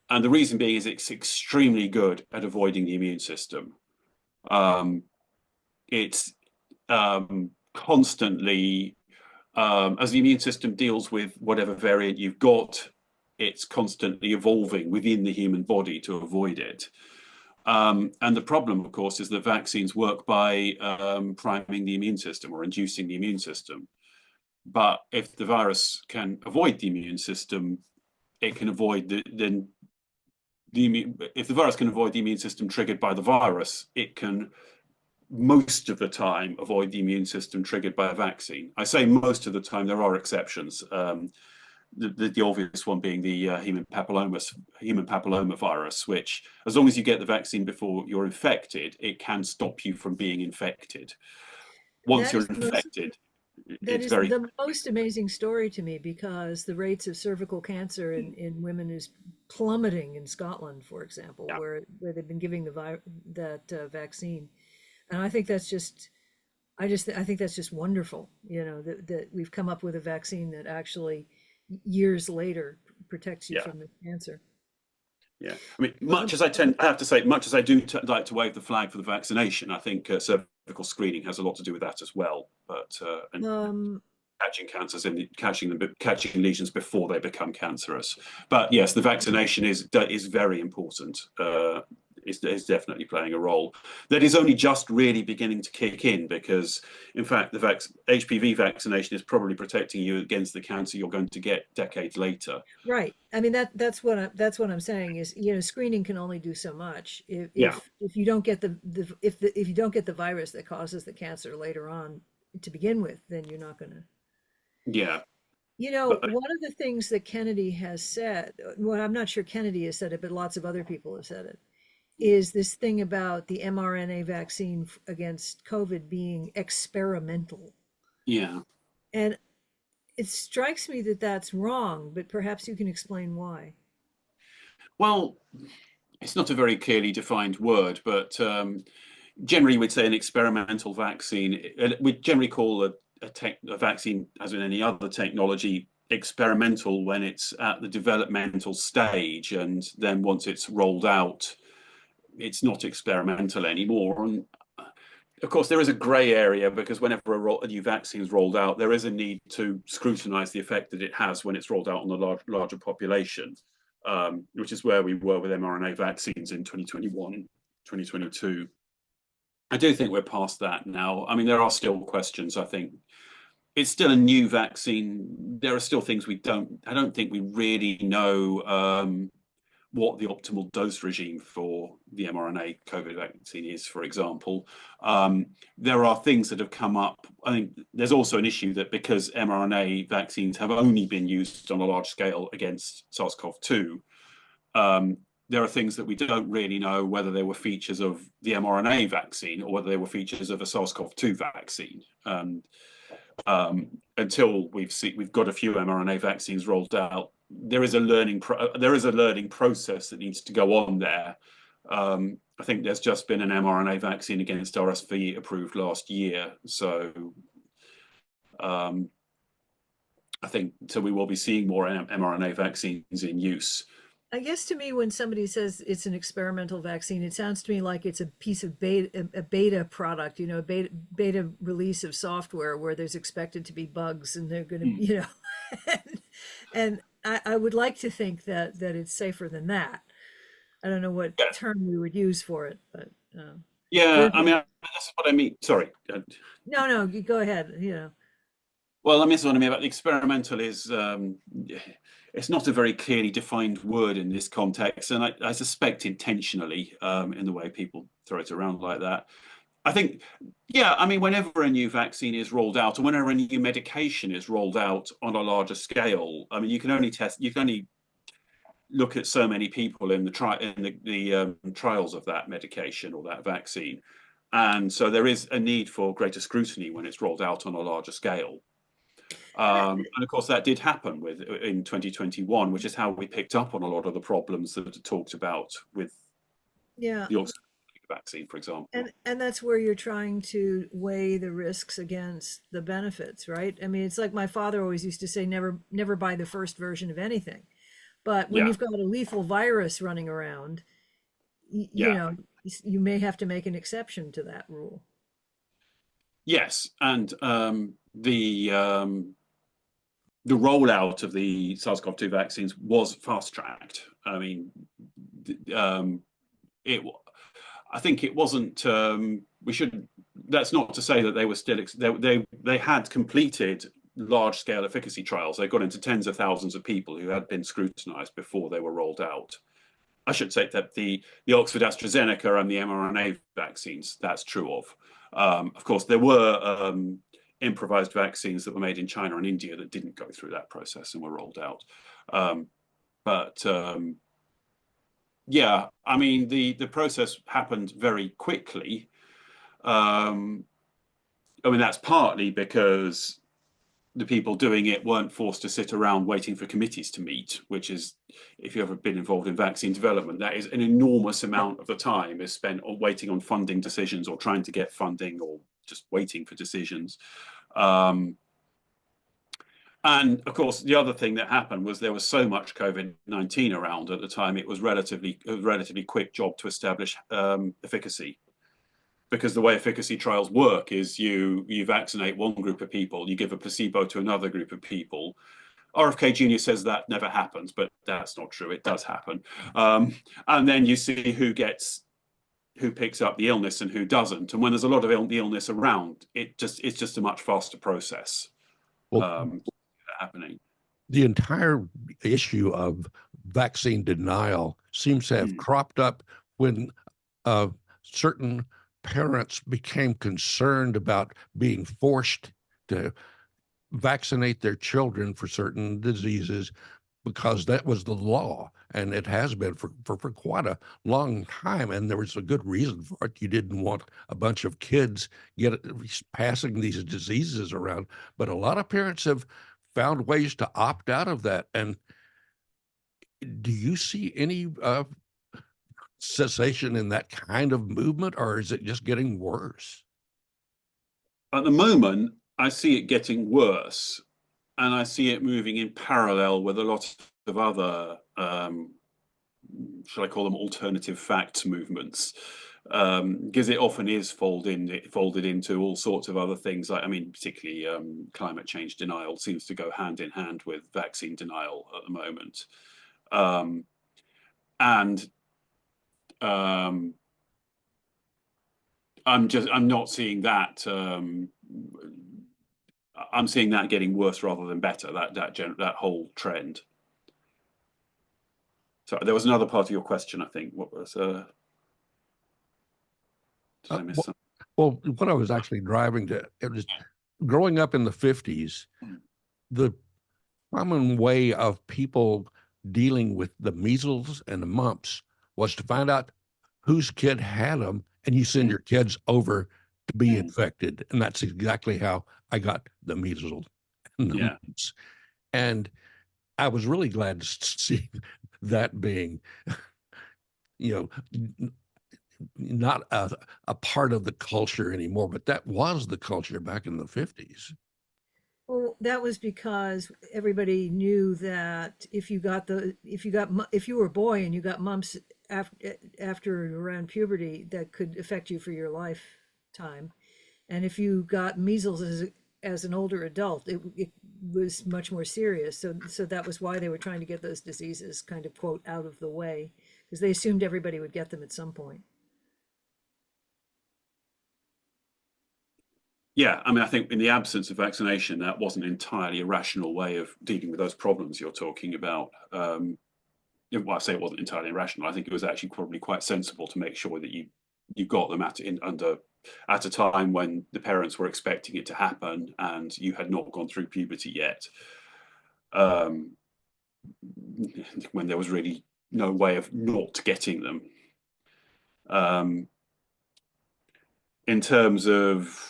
[SPEAKER 2] And the reason being is it's extremely good at avoiding the immune system. Um, it's constantly, as the immune system deals with whatever variant you've got, it's constantly evolving within the human body to avoid it. And the problem, of course, is that vaccines work by priming the immune system or inducing the immune system. But if the virus can avoid the immune system, it can avoid if the virus can avoid the immune system triggered by the virus, it can most of the time avoid the immune system triggered by a vaccine. I say most of the time, there are exceptions. The obvious one being the human papilloma virus, which, as long as you get the vaccine before you're infected, it can stop you from being infected. Once
[SPEAKER 4] That
[SPEAKER 2] you're
[SPEAKER 4] is the most
[SPEAKER 2] infected,
[SPEAKER 4] that
[SPEAKER 2] it's
[SPEAKER 4] is
[SPEAKER 2] very,
[SPEAKER 4] the most amazing story to me because the rates of cervical cancer in women is plummeting in Scotland, for example,
[SPEAKER 2] yeah,
[SPEAKER 4] where they've been giving that vaccine. And I think that's I think that's just wonderful, that we've come up with a vaccine that actually years later protects you
[SPEAKER 2] yeah.
[SPEAKER 4] from the cancer.
[SPEAKER 2] Yeah, I mean,
[SPEAKER 4] Um,
[SPEAKER 2] I have to say, much as I do like to wave the flag for the vaccination, I think cervical screening has a lot to do with that as well. But and
[SPEAKER 4] um,
[SPEAKER 2] catching cancers and catching lesions before they become cancerous. But yes, the vaccination is very important. Is definitely playing a role. That is only just really beginning to kick in because, in fact, the HPV vaccination is probably protecting you against the cancer you're going to get decades later.
[SPEAKER 4] right. I mean that's what I'm saying is screening can only do so much
[SPEAKER 2] Yeah,
[SPEAKER 4] if you don't get if you don't get the virus that causes the cancer later on to begin with, then you're not going to.
[SPEAKER 2] yeah, but
[SPEAKER 4] One of the things that Kennedy has said, well, I'm not sure Kennedy has said it, but lots of other people have said it, is this thing about the mRNA vaccine against COVID being experimental.
[SPEAKER 2] yeah.
[SPEAKER 4] And it strikes me that that's wrong, but perhaps you can explain why.
[SPEAKER 2] Well, it's not a very clearly defined word, but generally we'd say an experimental vaccine. We generally call a vaccine, as in any other technology, experimental when it's at the developmental stage, and then once it's rolled out, it's not experimental anymore. And of course, there is a grey area, because whenever a new vaccine is rolled out, there is a need to scrutinise the effect that it has when it's rolled out on a larger population, which is where we were with mRNA vaccines in 2021, 2022. I do think we're past that now. I mean, there are still questions. I think it's still a new vaccine. There are still things I don't think we really know what the optimal dose regime for the mRNA COVID vaccine is, for example. There are things that have come up. I think there's also an issue that because mRNA vaccines have only been used on a large scale against SARS-CoV-2, there are things that we don't really know whether they were features of the mRNA vaccine or whether they were features of a SARS-CoV-2 vaccine. Until we've got a few mRNA vaccines rolled out, there is a learning process that needs to go on there. I think there's just been an mRNA vaccine against RSV approved last year, so I think we will be seeing more mRNA vaccines in use.
[SPEAKER 4] I guess to me, when somebody says it's an experimental vaccine, it sounds to me like it's a piece of beta product, you know, a beta release of software where there's expected to be bugs and they're going to, you know, and I would like to think that it's safer than that. I don't know what term we would use for it, but
[SPEAKER 2] yeah, I mean, that's what I mean. Sorry.
[SPEAKER 4] No, you go ahead. You know.
[SPEAKER 2] Well, I mean, that's what I mean about the experimental is it's not a very clearly defined word in this context, and I suspect intentionally in the way people throw it around like that. I think, yeah, I mean, whenever a new vaccine is rolled out, or whenever a new medication is rolled out on a larger scale, I mean, you can only look at so many people in the trials of that medication or that vaccine, and so there is a need for greater scrutiny when it's rolled out on a larger scale. And of course, that did happen in 2021, which is how we picked up on a lot of the problems that are talked about with the Oxford vaccine, for example.
[SPEAKER 4] And that's where you're trying to weigh the risks against the benefits, right? I mean, it's like my father always used to say, never buy the first version of anything. But when you've got a lethal virus running around, you know, you may have to make an exception to that rule.
[SPEAKER 2] Yes, and the rollout of the SARS-CoV-2 vaccines was fast-tracked. I mean, I think it wasn't. That's not to say that they were still. They had completed large-scale efficacy trials. They got into tens of thousands of people who had been scrutinized before they were rolled out. I should say that the Oxford AstraZeneca and the mRNA vaccines, that's true of. Of course, there were improvised vaccines that were made in China and India that didn't go through that process and were rolled out. Yeah, I mean, the process happened very quickly. I mean, that's partly because the people doing it weren't forced to sit around waiting for committees to meet, which is, if you've ever been involved in vaccine development, that is an enormous amount of the time is spent on waiting on funding decisions or trying to get funding or just waiting for decisions. And of course, the other thing that happened was there was so much COVID-19 around at the time, it was a relatively quick job to establish efficacy. Because the way efficacy trials work is you vaccinate one group of people, you give a placebo to another group of people. RFK Jr. says that never happens, but that's not true. It does happen. And then you see who picks up the illness and who doesn't. And when there's a lot of illness around, it's just a much faster process happening.
[SPEAKER 1] The entire issue of vaccine denial seems to have cropped up when certain parents became concerned about being forced to vaccinate their children for certain diseases because that was the law, and it has been for quite a long time, and there was a good reason for it. You didn't want a bunch of kids passing these diseases around, but a lot of parents have found ways to opt out of that. And do you see any cessation in that kind of movement, or is it just getting worse?
[SPEAKER 2] At the moment, I see it getting worse, and I see it moving in parallel with a lot of other, shall I call them alternative facts movements, because it often is folded into all sorts of other things. Like, I mean, particularly climate change denial seems to go hand in hand with vaccine denial at the moment, and I'm not seeing that. I'm seeing that getting worse rather than better. That whole trend. So there was another part of your question, I think. What was? Did I miss something?
[SPEAKER 1] Well, what I was actually driving to, it was growing up in the 50s, the common way of people dealing with the measles and the mumps was to find out whose kid had them, and you send your kids over to be infected. And that's exactly how I got the measles and the mumps. And I was really glad to see that being, not a part of the culture anymore, but that was the culture back in the 50s.
[SPEAKER 4] Well, that was because everybody knew that if you were a boy and you got mumps after around puberty, that could affect you for your lifetime. And if you got measles as an older adult, it was much more serious. So that was why they were trying to get those diseases kind of quote out of the way, because they assumed everybody would get them at some point.
[SPEAKER 2] Yeah, I mean, I think in the absence of vaccination, that wasn't entirely a rational way of dealing with those problems you're talking about. Well, I say it wasn't entirely irrational. I think it was actually probably quite sensible to make sure that you got them at a time when the parents were expecting it to happen and you had not gone through puberty yet, when there was really no way of not getting them. In terms of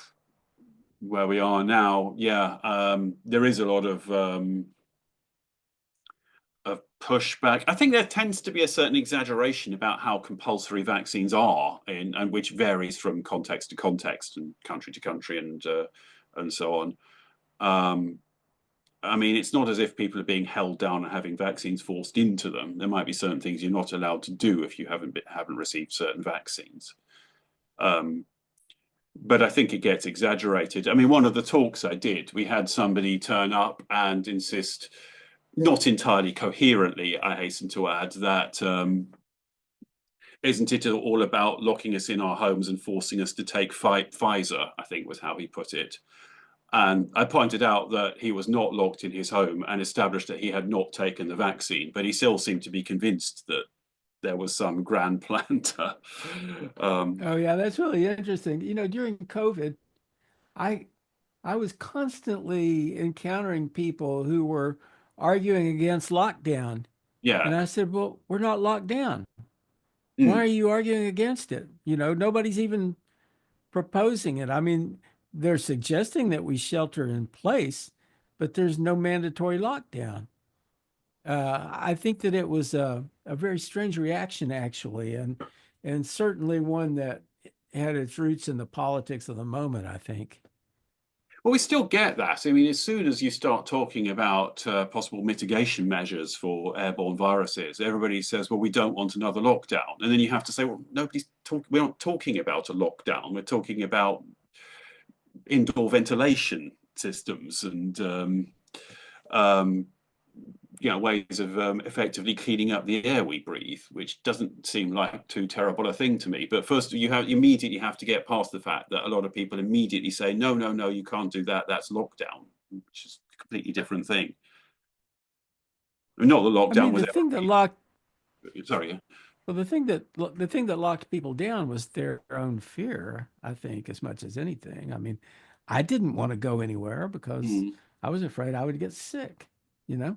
[SPEAKER 2] where we are now, there is a lot of pushback. I think there tends to be a certain exaggeration about how compulsory vaccines are, and which varies from context to context and country to country and so on. I mean, it's not as if people are being held down and having vaccines forced into them. There might be certain things you're not allowed to do if you haven't received certain vaccines. But I think it gets exaggerated. I mean, one of the talks I did, we had somebody turn up and insist, not entirely coherently, I hasten to add, that isn't it all about locking us in our homes and forcing us to take Pfizer, I think was how he put it. And I pointed out that he was not locked in his home and established that he had not taken the vaccine, but he still seemed to be convinced that there was some grand plan to.
[SPEAKER 3] Oh yeah, that's really interesting. During COVID, I I was constantly encountering people who were arguing against lockdown. And
[SPEAKER 2] Yeah.
[SPEAKER 3] I said, "Well, we're not locked down. Why are
[SPEAKER 2] Mm.
[SPEAKER 3] you arguing against it? Nobody's even proposing it. I mean, they're suggesting that we shelter in place, but there's no mandatory lockdown." I think that it was a very strange reaction, actually, and certainly one that had its roots in the politics of the moment, I think.
[SPEAKER 2] Well, we still get that. I mean, as soon as you start talking about possible mitigation measures for airborne viruses, everybody says, well, we don't want another lockdown. And then you have to say, well, we're not talking about a lockdown. We're talking about indoor ventilation systems and ways of effectively cleaning up the air we breathe, which doesn't seem like too terrible a thing to me. But first, you immediately have to get past the fact that a lot of people immediately say, no, no, no, you can't do that. That's lockdown, which is a completely different thing. I mean, not the
[SPEAKER 3] I
[SPEAKER 2] lockdown
[SPEAKER 3] mean,
[SPEAKER 2] was
[SPEAKER 3] the thing that locked
[SPEAKER 2] sorry.
[SPEAKER 3] well, the thing that locked people down was their own fear, I think, as much as anything. I mean, I didn't want to go anywhere because
[SPEAKER 2] Mm.
[SPEAKER 3] I was afraid I would get sick, you know?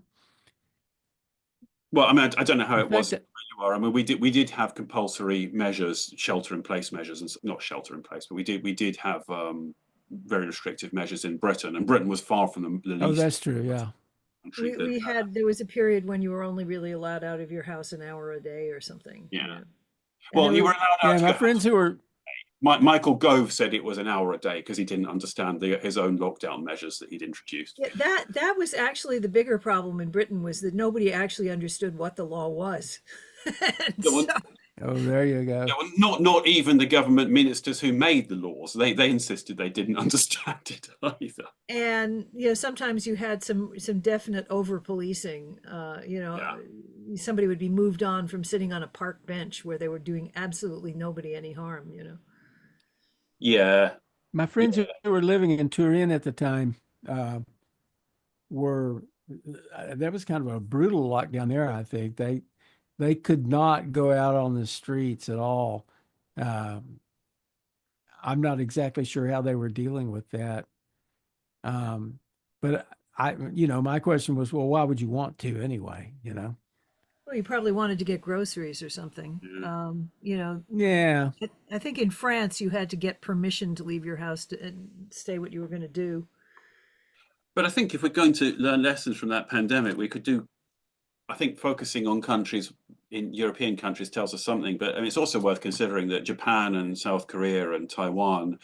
[SPEAKER 2] Well, I mean, I don't know how
[SPEAKER 3] The
[SPEAKER 2] it
[SPEAKER 3] fact
[SPEAKER 2] was
[SPEAKER 3] that
[SPEAKER 2] where you are. I mean, we did have compulsory measures, shelter in place measures, and not shelter in place, but we did have very restrictive measures in Britain, and Britain was far from the
[SPEAKER 3] Oh,
[SPEAKER 2] least
[SPEAKER 3] that's true, yeah.
[SPEAKER 2] country that
[SPEAKER 4] There was a period when you were only really allowed out of your house an hour a day or something.
[SPEAKER 2] yeah.
[SPEAKER 4] Yeah. And there
[SPEAKER 2] Well, you
[SPEAKER 4] were,
[SPEAKER 2] were allowed out
[SPEAKER 3] Yeah,
[SPEAKER 2] to
[SPEAKER 3] my
[SPEAKER 2] go.
[SPEAKER 3] friends who were,
[SPEAKER 2] Michael Gove said it was an hour a day because he didn't understand his own lockdown measures that he'd introduced.
[SPEAKER 4] yeah, that was actually the bigger problem in Britain, was that nobody actually understood what the law was. And
[SPEAKER 2] There were,
[SPEAKER 4] so,
[SPEAKER 3] oh, there you go.
[SPEAKER 2] there were not even the government ministers who made the laws. They insisted they didn't understand it either.
[SPEAKER 4] and you know, sometimes you had some definite over policing.
[SPEAKER 2] Yeah.
[SPEAKER 4] Somebody would be moved on from sitting on a park bench where they were doing absolutely nobody any harm, you know.
[SPEAKER 2] Yeah.
[SPEAKER 3] My
[SPEAKER 2] Yeah.
[SPEAKER 3] friends who were living in Turin at the time uh, were that was kind of a brutal lockdown there. I think they could not go out on the streets at all. Um, I'm not exactly sure how they were dealing with that. Um, but my question was, well, why would you want to anyway?
[SPEAKER 4] Well, you probably wanted to get groceries or something.
[SPEAKER 2] Yeah.
[SPEAKER 3] Yeah.
[SPEAKER 4] I think in France you had to get permission to leave your house and stay what you were going to do.
[SPEAKER 2] But I think if we're going to learn lessons from that pandemic, we could do, I think focusing on countries in European countries tells us something, but I mean, it's also worth considering that Japan and South Korea and Taiwan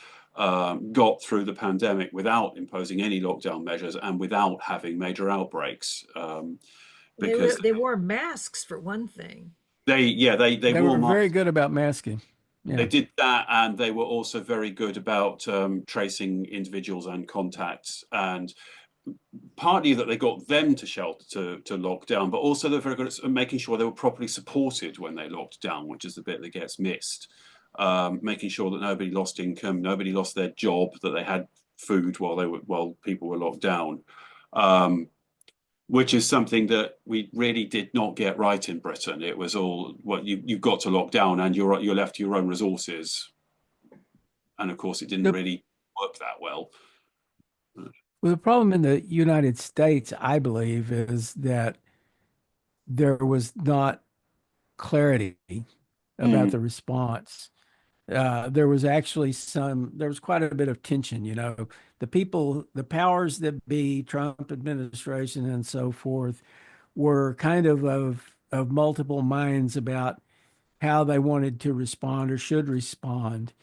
[SPEAKER 2] got through the pandemic without imposing any lockdown measures and without having major outbreaks, because
[SPEAKER 4] They wore masks for one thing.
[SPEAKER 2] they
[SPEAKER 3] They
[SPEAKER 2] wore
[SPEAKER 3] were very
[SPEAKER 2] masks.
[SPEAKER 3] good about masking.
[SPEAKER 2] They
[SPEAKER 3] Yeah.
[SPEAKER 2] did that, and they were also very good about tracing individuals and contacts, and partly that they got them to shelter to lock down, but also they're very good at making sure they were properly supported when they locked down, which is the bit that gets missed. Making sure that nobody lost income, nobody lost their job, that they had food while people were locked down, which is something that we really did not get right in Britain. It was all you've got to lock down, and you're left to your own resources, and of course it didn't
[SPEAKER 3] The,
[SPEAKER 2] really work that well.
[SPEAKER 3] well, the problem in the United States, I believe, is that there was not clarity about
[SPEAKER 2] Mm.
[SPEAKER 3] the response. There was quite a bit of tension, the powers that be, Trump administration and so forth, were kind of multiple minds about how they wanted to respond or should respond.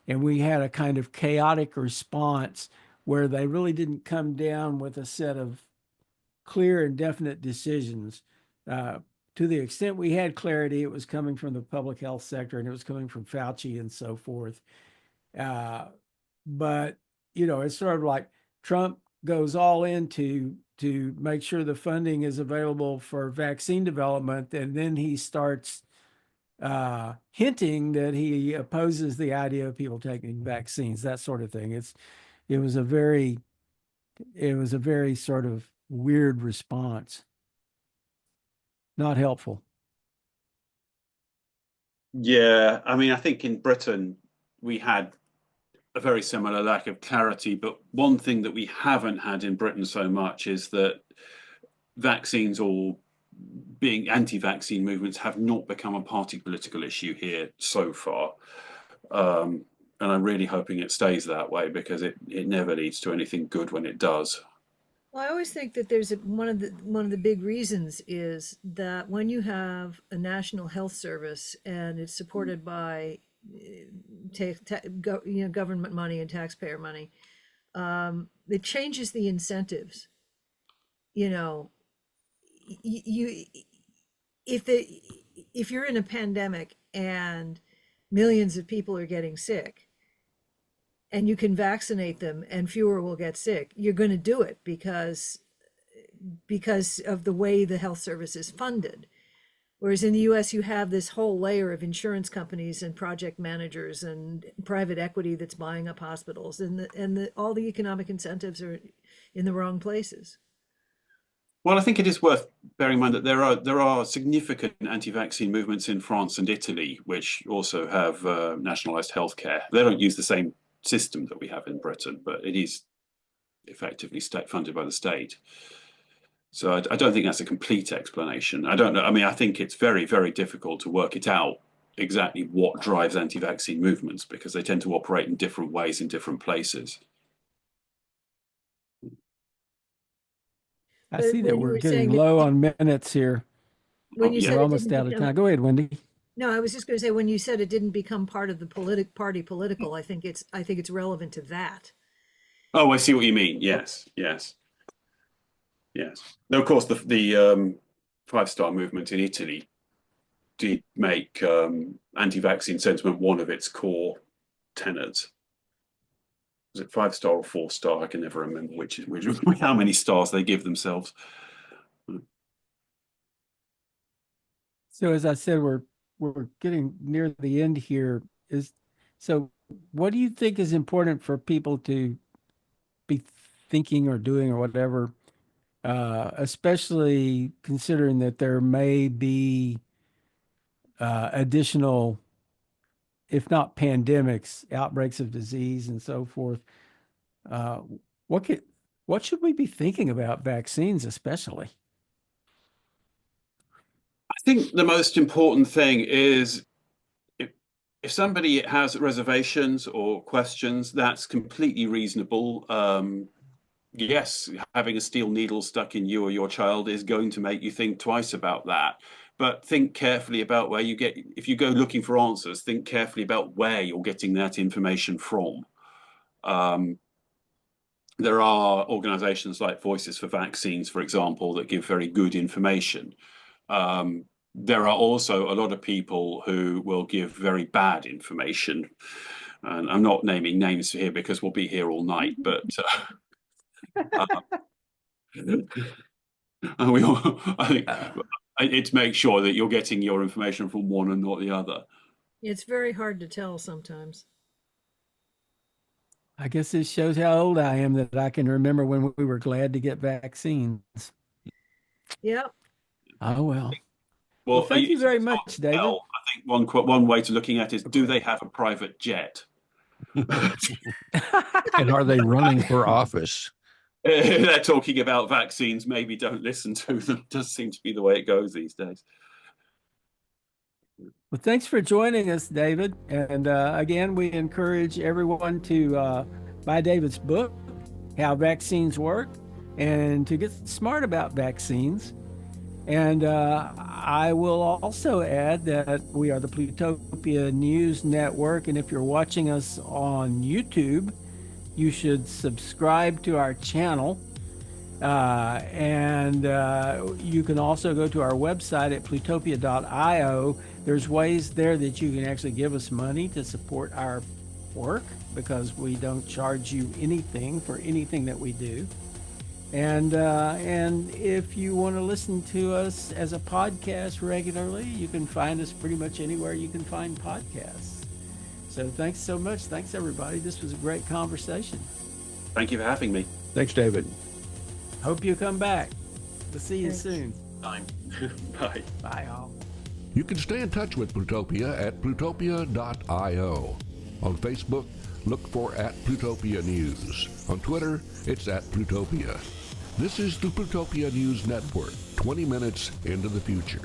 [SPEAKER 3] And we had a kind of chaotic response where they really didn't come down with a set of clear and definite decisions. Uh, to the extent we had clarity, it was coming from the public health sector and it was coming from Fauci and so forth. Uh, but it's sort of like Trump goes all in to make sure the funding is available for vaccine development, and then he starts hinting that he opposes the idea of people taking vaccines, that sort of thing. It was a very it was a very sort of weird response, not helpful.
[SPEAKER 2] Yeah, I mean, I think in Britain we had a very similar lack of clarity, but one thing that we haven't had in Britain so much is that vaccines or being anti-vaccine movements have not become a party political issue here so far. And I'm really hoping it stays that way because it never leads to anything good when it does.
[SPEAKER 4] Well, I always think that one of the big reasons is that when you have a national health service and it's supported by government money and taxpayer money, it changes the incentives. You know, you if the if you're in a pandemic and millions of people are getting sick and you can vaccinate them and fewer will get sick, you're going to do it because of the way the health service is funded. Whereas in the US, you have this whole layer of insurance companies and project managers and private equity that's buying up hospitals, and all the economic incentives are in the wrong places.
[SPEAKER 2] Well, I think it is worth bearing in mind that there are significant anti-vaccine movements in France and Italy, which also have nationalised healthcare. They don't use the same system that we have in Britain, but it is effectively state funded by the state. So I don't think that's a complete explanation. I don't know. I mean, I think it's very, very difficult to work it out exactly what drives anti-vaccine movements because they tend to operate in different ways in different places.
[SPEAKER 3] I
[SPEAKER 4] But
[SPEAKER 3] see that
[SPEAKER 4] when you
[SPEAKER 3] we're
[SPEAKER 4] were
[SPEAKER 3] getting
[SPEAKER 4] saying that,
[SPEAKER 3] low on minutes here.
[SPEAKER 4] when
[SPEAKER 2] Oh,
[SPEAKER 4] you
[SPEAKER 2] yeah.
[SPEAKER 3] We're
[SPEAKER 4] said it
[SPEAKER 3] almost
[SPEAKER 4] didn't
[SPEAKER 3] out of
[SPEAKER 4] become
[SPEAKER 3] time. Go ahead, Wendy.
[SPEAKER 4] No, I was just going to say when you said it didn't become part of the political, I think it's relevant to that.
[SPEAKER 2] Oh, I see what you mean. Yes, yes, yes. Now, of course, the Five-Star movement in Italy did make anti-vaccine sentiment one of its core tenets. Was it 5-star or 4-star? I can never remember which how many stars they give themselves.
[SPEAKER 3] So as I said, we're getting near the end here. So what do you think is important for people to be thinking or doing or whatever, especially considering that there may be additional, if not pandemics, outbreaks of disease and so forth. Uh, what could, what should we be thinking about vaccines, especially?
[SPEAKER 2] I think the most important thing is if somebody has reservations or questions, that's completely reasonable. Yes, having a steel needle stuck in you or your child is going to make you think twice about that. But think carefully about where you get, if you go looking for answers, think carefully about where you're getting that information from. There are organizations like Voices for Vaccines, for example, that give very good information. There are also a lot of people who will give very bad information. And I'm not naming names here because we'll be here all night, but I think it's make sure that you're getting your information from one and not the other.
[SPEAKER 4] It's very hard to tell sometimes.
[SPEAKER 3] I guess this shows how old I am that I can remember when we were glad to get vaccines.
[SPEAKER 4] Yep.
[SPEAKER 3] Oh, well.
[SPEAKER 2] Well,
[SPEAKER 3] Thank you very much, David.
[SPEAKER 2] I think one way to looking at it is, do they have a private jet?
[SPEAKER 1] And are they running for office?
[SPEAKER 2] They're talking about vaccines. Maybe don't listen to them. Does seem to be the way it goes these days.
[SPEAKER 3] Well, thanks for joining us, David. And again, we encourage everyone to buy David's book, How Vaccines Work, and to get smart about vaccines. And I will also add that we are the Plutopia News Network. And if you're watching us on YouTube, you should subscribe to our channel. And you can also go to our website at plutopia.io. There's ways there that you can actually give us money to support our work because we don't charge you anything for anything that we do. And if you want to listen to us as a podcast regularly, you can find us pretty much anywhere you can find podcasts. So thanks so much. Thanks, everybody. This was a great conversation.
[SPEAKER 2] Thank you for having me.
[SPEAKER 1] Thanks, David.
[SPEAKER 3] Hope you come back. We'll see you
[SPEAKER 4] Thanks.
[SPEAKER 3] soon.
[SPEAKER 2] Time. Bye.
[SPEAKER 3] Bye, all.
[SPEAKER 1] You can stay in touch with Plutopia at plutopia.io. On Facebook, look for @Plutopia News. On Twitter, it's @Plutopia. This is the Plutopia News Network, 20 minutes into the future.